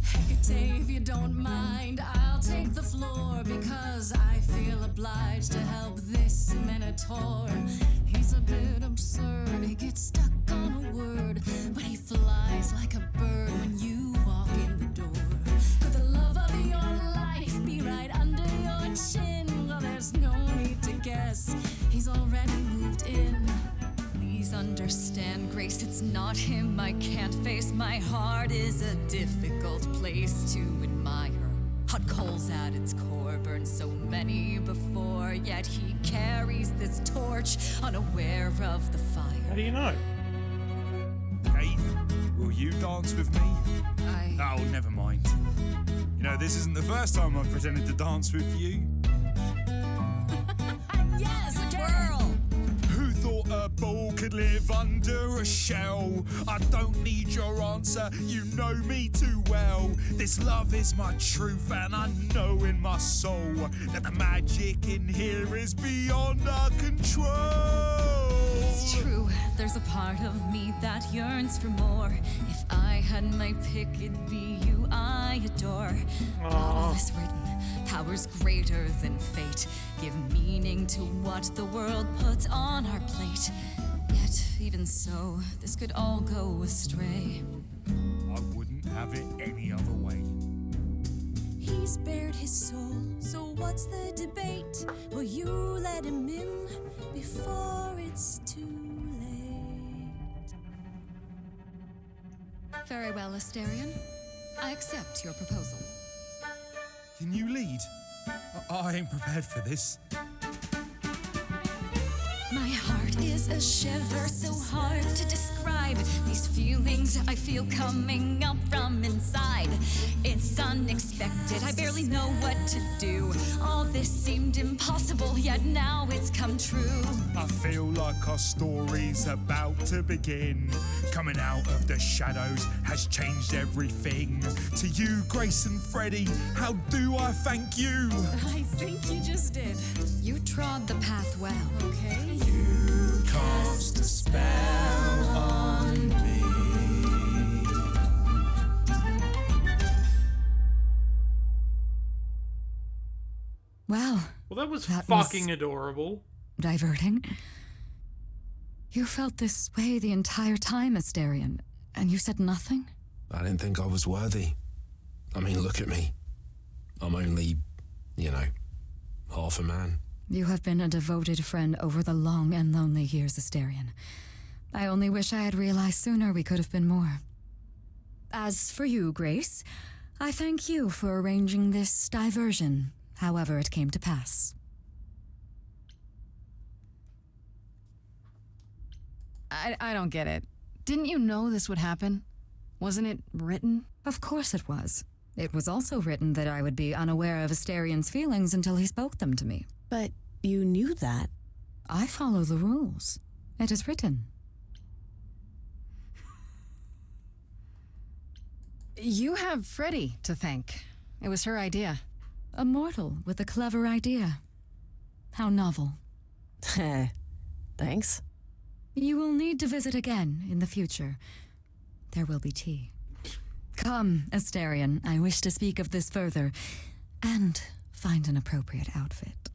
Hecate, if you don't mind, I'll take the floor because I feel obliged to help this minotaur. He's a bit absurd, he gets stuck on a word, but he flies like a bird when you walk in the door. Could the love of your life be right under your chin? Well, there's no need to guess, he's already moved in. Please understand, Grace, it's not him I can't face. My heart is a difficult place to admire. Hot coals at its core, burned so many before, yet he carries this torch, unaware of the fire. How do you know? Kate, will you dance with me? Oh, never mind. You know, this isn't the first time I've pretended to dance with you. Yes, twirl! Who thought a ball could live under a shell? I don't need your answer, you know me too well. This love is my truth, and I know in my soul that the magic in here is beyond our control. It's true, there's a part of me that yearns for more. If I had my pick, it'd be you I adore. Not all is written, powers greater than fate give meaning to what the world puts on our plate. Yet, even so, this could all go astray. I wouldn't have it any other way. He's bared his soul, so what's the debate? Will you let him in before it's too late? Very well, Astarion. I accept your proposal. Can you lead? I ain't prepared for this. My heart is a shiver so hard to describe. These feelings I feel coming up from inside. It's unexpected, I barely know what to do. All this seemed impossible, yet now it's come true. I feel like our story's about to begin. Coming out of the shadows has changed everything. To you, Grace and Freddie, how do I thank you? I think you just did. You trod the path well. Okay. You cast a spell on me. Wow. Well, that was That fucking was- adorable. diverting. You felt this way the entire time, Astarion, and you said nothing? I didn't think I was worthy. I mean, look at me. I'm only, half a man. You have been a devoted friend over the long and lonely years, Astarion. I only wish I had realized sooner we could have been more. As for you, Grace, I thank you for arranging this diversion, however it came to pass. I don't get it. Didn't you know this would happen? Wasn't it written? Of course it was. It was also written that I would be unaware of Astarion's feelings until he spoke them to me. But you knew that. I follow the rules. It is written. You have Freddie to thank. It was her idea. A mortal with a clever idea. How novel. Thanks. You will need to visit again in the future. There will be tea. Come, Astarion, I wish to speak of this further, and find an appropriate outfit.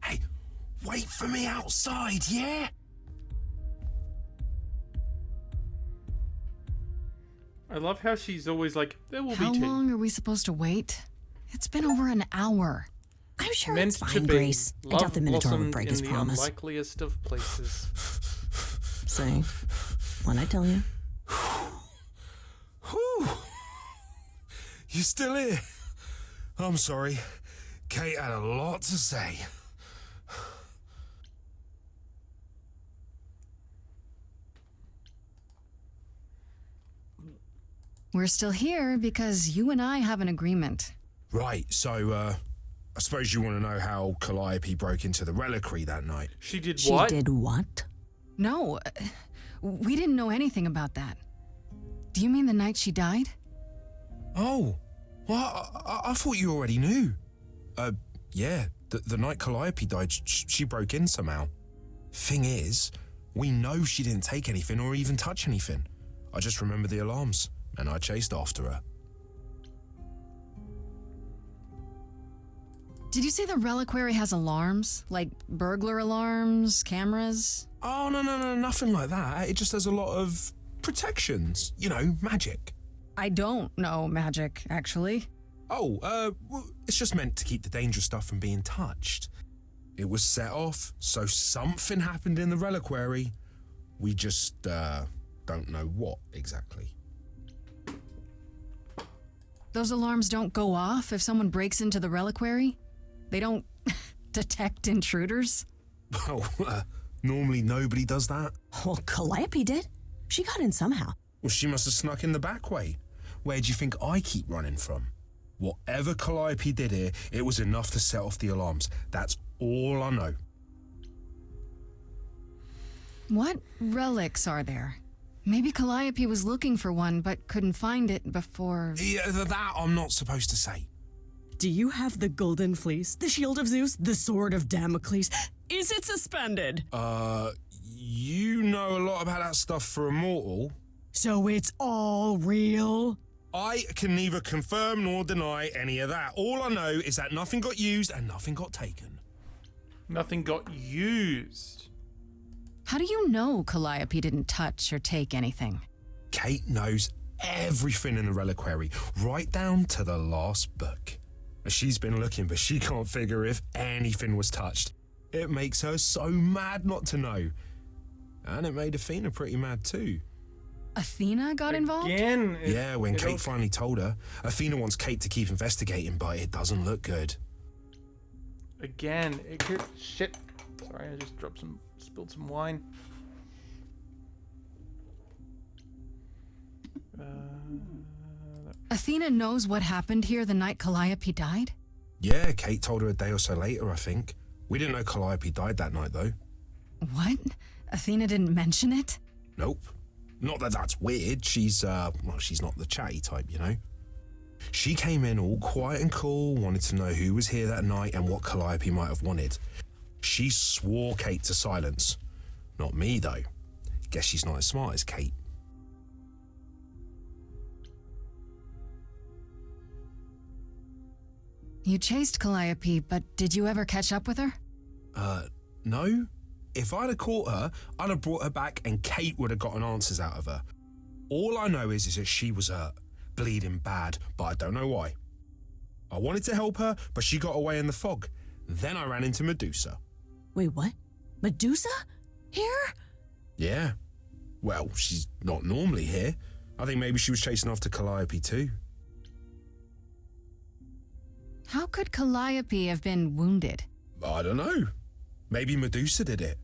Hey, wait for me outside, yeah? I love how she's always like, there will How be tea. long are we supposed to wait? It's been over an hour. I'm sure Meant it's to fine, be. Grace. I Love doubt the Minotaur would blossomed break in his the promise. unlikeliest of places. Say, when I tell you. Whew. You still here? I'm sorry. Kate had a lot to say. We're still here because you and I have an agreement. Right, so, I suppose you want to know how Calliope broke into the reliquary that night. She did She what? did what? No, we didn't know anything about that. Do you mean the night she died? Oh, well, I thought you already knew. Yeah, the night Calliope died, she broke in somehow. Thing is, we know she didn't take anything or even touch anything. I just remember the alarms, and I chased after her. Did you say the reliquary has alarms? Like burglar alarms, cameras? Oh, no, nothing like that. It just has a lot of protections. Magic. I don't know magic, actually. Oh, well, it's just meant to keep the dangerous stuff from being touched. It was set off, so something happened in the reliquary. We just, don't know what exactly. Those alarms don't go off if someone breaks into the reliquary? They don't detect intruders? Well, normally nobody does that. Well, Calliope did. She got in somehow. Well, she must have snuck in the back way. Where do you think I keep running from? Whatever Calliope did here, it was enough to set off the alarms. That's all I know. What relics are there? Maybe Calliope was looking for one but couldn't find it before... Yeah, that I'm not supposed to say. Do you have the Golden Fleece, the Shield of Zeus, the Sword of Damocles? Is it suspended? You know a lot about that stuff for a mortal. So it's all real? I can neither confirm nor deny any of that. All I know is that nothing got used and nothing got taken. Nothing got used. How do you know Calliope didn't touch or take anything? Kate knows everything in the reliquary, right down to the last book. She's been looking, but she can't figure if anything was touched. It makes her so mad not to know. And it made Athena pretty mad too. Athena got involved? Again. Yeah, when Kate finally told her. Athena wants Kate to keep investigating, but it doesn't look good. Again. Shit. Sorry, I just spilled some wine. Athena knows what happened here the night Calliope died? Yeah, Kate told her a day or so later, I think. We didn't know Calliope died that night, though. What? Athena didn't mention it? Nope. Not that that's weird. She's not the chatty type, you know? She came in all quiet and cool, wanted to know who was here that night and what Calliope might have wanted. She swore Kate to silence. Not me, though. Guess she's not as smart as Kate. You chased Calliope, but did you ever catch up with her? No. If I'd have caught her, I'd have brought her back and Kate would have gotten answers out of her. All I know is that she was hurt, bleeding bad, but I don't know why. I wanted to help her, but she got away in the fog. Then I ran into Medusa. Wait, what? Medusa? Here? Yeah. Well, she's not normally here. I think maybe she was chasing after Calliope too. How could Calliope have been wounded? I don't know. Maybe Medusa did it.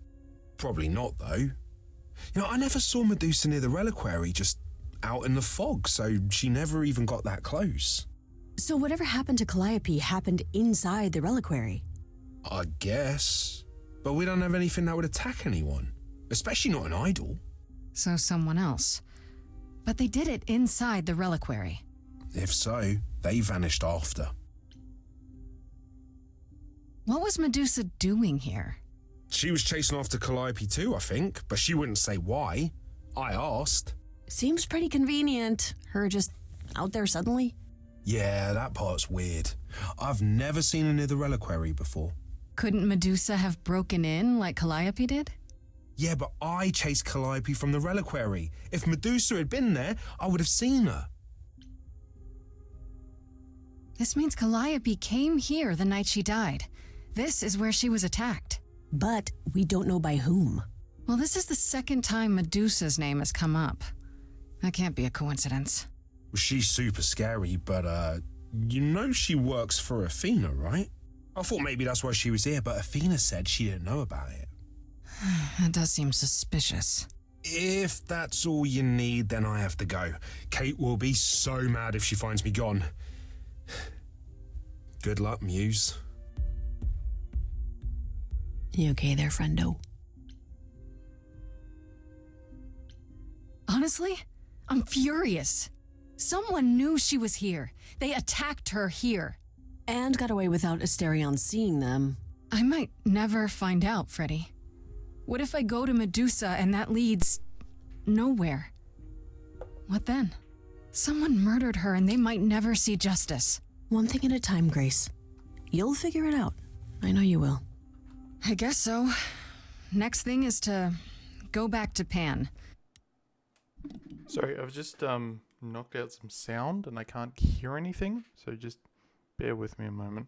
Probably not, though. You know, I never saw Medusa near the reliquary, just out in the fog, so she never even got that close. So whatever happened to Calliope happened inside the reliquary? I guess. But we don't have anything that would attack anyone, especially not an idol. So someone else. But they did it inside the reliquary. If so, they vanished after. What was Medusa doing here? She was chasing after Calliope too, I think, but she wouldn't say why. I asked. Seems pretty convenient. Her just out there suddenly. Yeah, that part's weird. I've never seen her near the reliquary before. Couldn't Medusa have broken in like Calliope did? Yeah, but I chased Calliope from the reliquary. If Medusa had been there, I would have seen her. This means Calliope came here the night she died. This is where she was attacked. But we don't know by whom. Well, this is the second time Medusa's name has come up. That can't be a coincidence. She's super scary, but, you know she works for Athena, right? I thought maybe that's why she was here, but Athena said she didn't know about it. That does seem suspicious. If that's all you need, then I have to go. Kate will be so mad if she finds me gone. Good luck, Muse. You okay there, friendo? Honestly, I'm furious. Someone knew she was here. They attacked her here. And got away without Asterion seeing them. I might never find out, Freddy. What if I go to Medusa and that leads nowhere? What then? Someone murdered her and they might never see justice. One thing at a time, Grace. You'll figure it out. I know you will. I guess so. Next thing is to go back to Pan. Sorry, I've just knocked out some sound and I can't hear anything, so just bear with me a moment.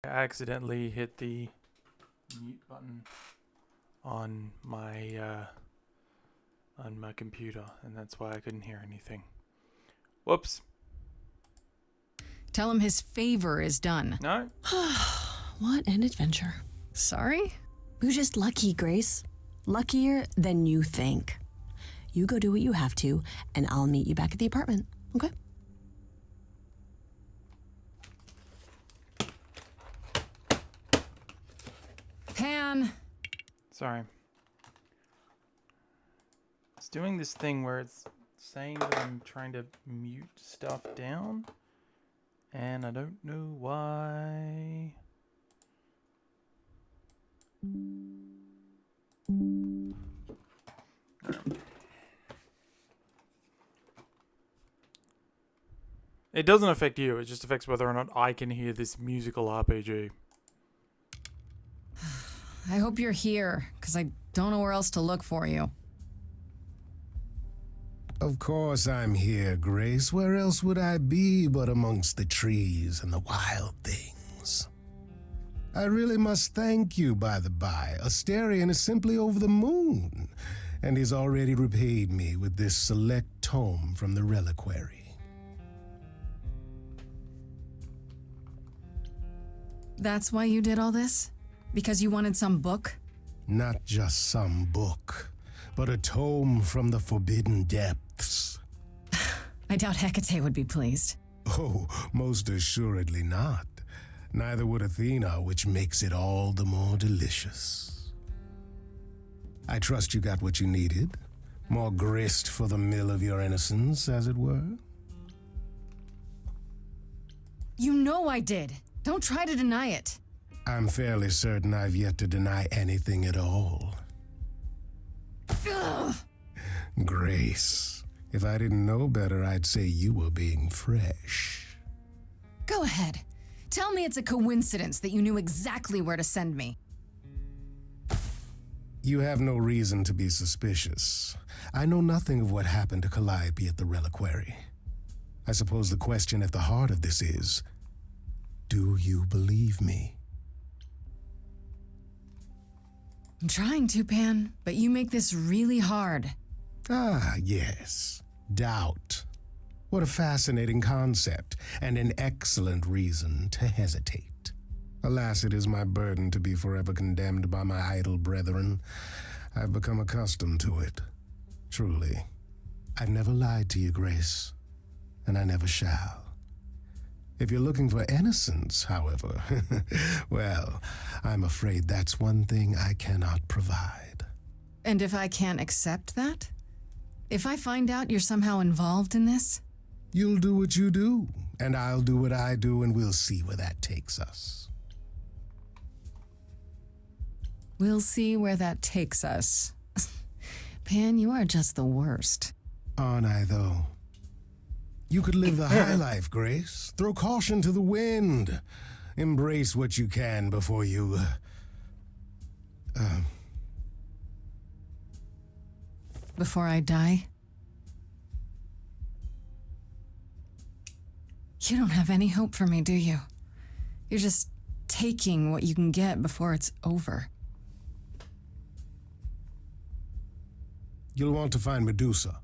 accidentally hit the mute button on my computer, and that's why I couldn't hear anything. Whoops. Tell him his favor is done. No? What an adventure. Sorry? You're just lucky, Grace. Luckier than you think. You go do what you have to, and I'll meet you back at the apartment, okay? Pan! Sorry. It's doing this thing where it's saying that I'm trying to mute stuff down, and I don't know why. It doesn't affect you, it just affects whether or not I can hear this musical RPG. I hope you're here, because I don't know where else to look for you. Of course I'm here, Grace. Where else would I be but amongst the trees and the wild things? I really must thank you, by the by. Asterion is simply over the moon, and he's already repaid me with this select tome from the reliquary. That's why you did all this? Because you wanted some book? Not just some book, but a tome from the forbidden depths. I doubt Hecate would be pleased. Oh, most assuredly not. Neither would Athena, which makes it all the more delicious. I trust you got what you needed. More grist for the mill of your innocence, as it were. You know I did. Don't try to deny it. I'm fairly certain I've yet to deny anything at all. Ugh. Grace, if I didn't know better, I'd say you were being fresh. Go ahead. Tell me it's a coincidence that you knew exactly where to send me. You have no reason to be suspicious. I know nothing of what happened to Calliope at the reliquary. I suppose the question at the heart of this is, do you believe me? I'm trying to, Pan, but you make this really hard. Ah, yes. Doubt. What a fascinating concept, and an excellent reason to hesitate. Alas, it is my burden to be forever condemned by my idle brethren. I've become accustomed to it. Truly. I've never lied to you, Grace, and I never shall. If you're looking for innocence, however, well, I'm afraid that's one thing I cannot provide. And if I can't accept that? If I find out you're somehow involved in this? You'll do what you do, and I'll do what I do, and we'll see where that takes us. We'll see where that takes us. Pan, you are just the worst. Aren't I, though? You could live the high life, Grace. Throw caution to the wind. Embrace what you can before you... Before I die? You don't have any hope for me, do you? You're just taking what you can get before it's over. You'll want to find Medusa,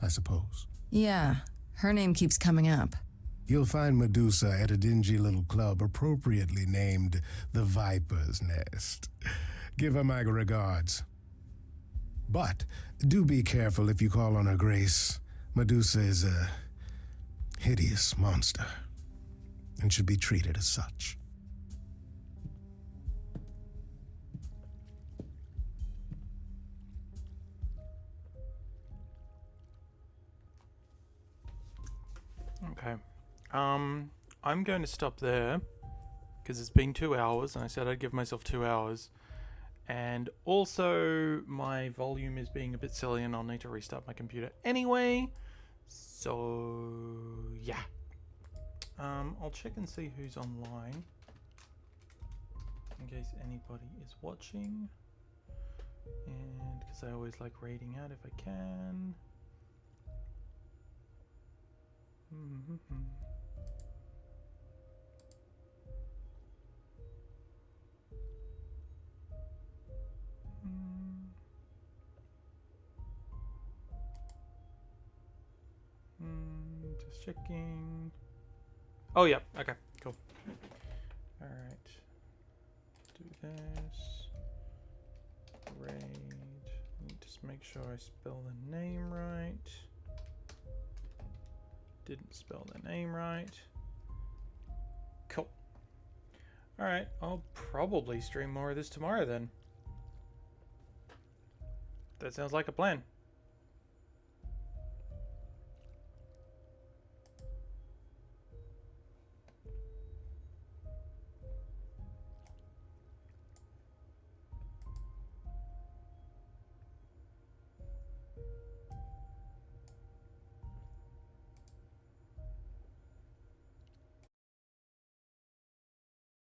I suppose. Yeah, her name keeps coming up. You'll find Medusa at a dingy little club appropriately named the Viper's Nest. Give her my regards. But do be careful if you call on her, Grace. Medusa is a hideous monster and should be treated as such. Okay. I'm going to stop there because it's been 2 hours and I said I'd give myself 2 hours. And also my volume is being a bit silly and I'll need to restart my computer anyway. So yeah. I'll check and see who's online in case anybody is watching. And because I always like reading out if I can. Just checking. Oh, yeah. Okay, cool. Alright. Do this. Raid. Just make sure I spell the name right. Didn't spell the name right. Cool. Alright, I'll probably stream more of this tomorrow then. That sounds like a plan.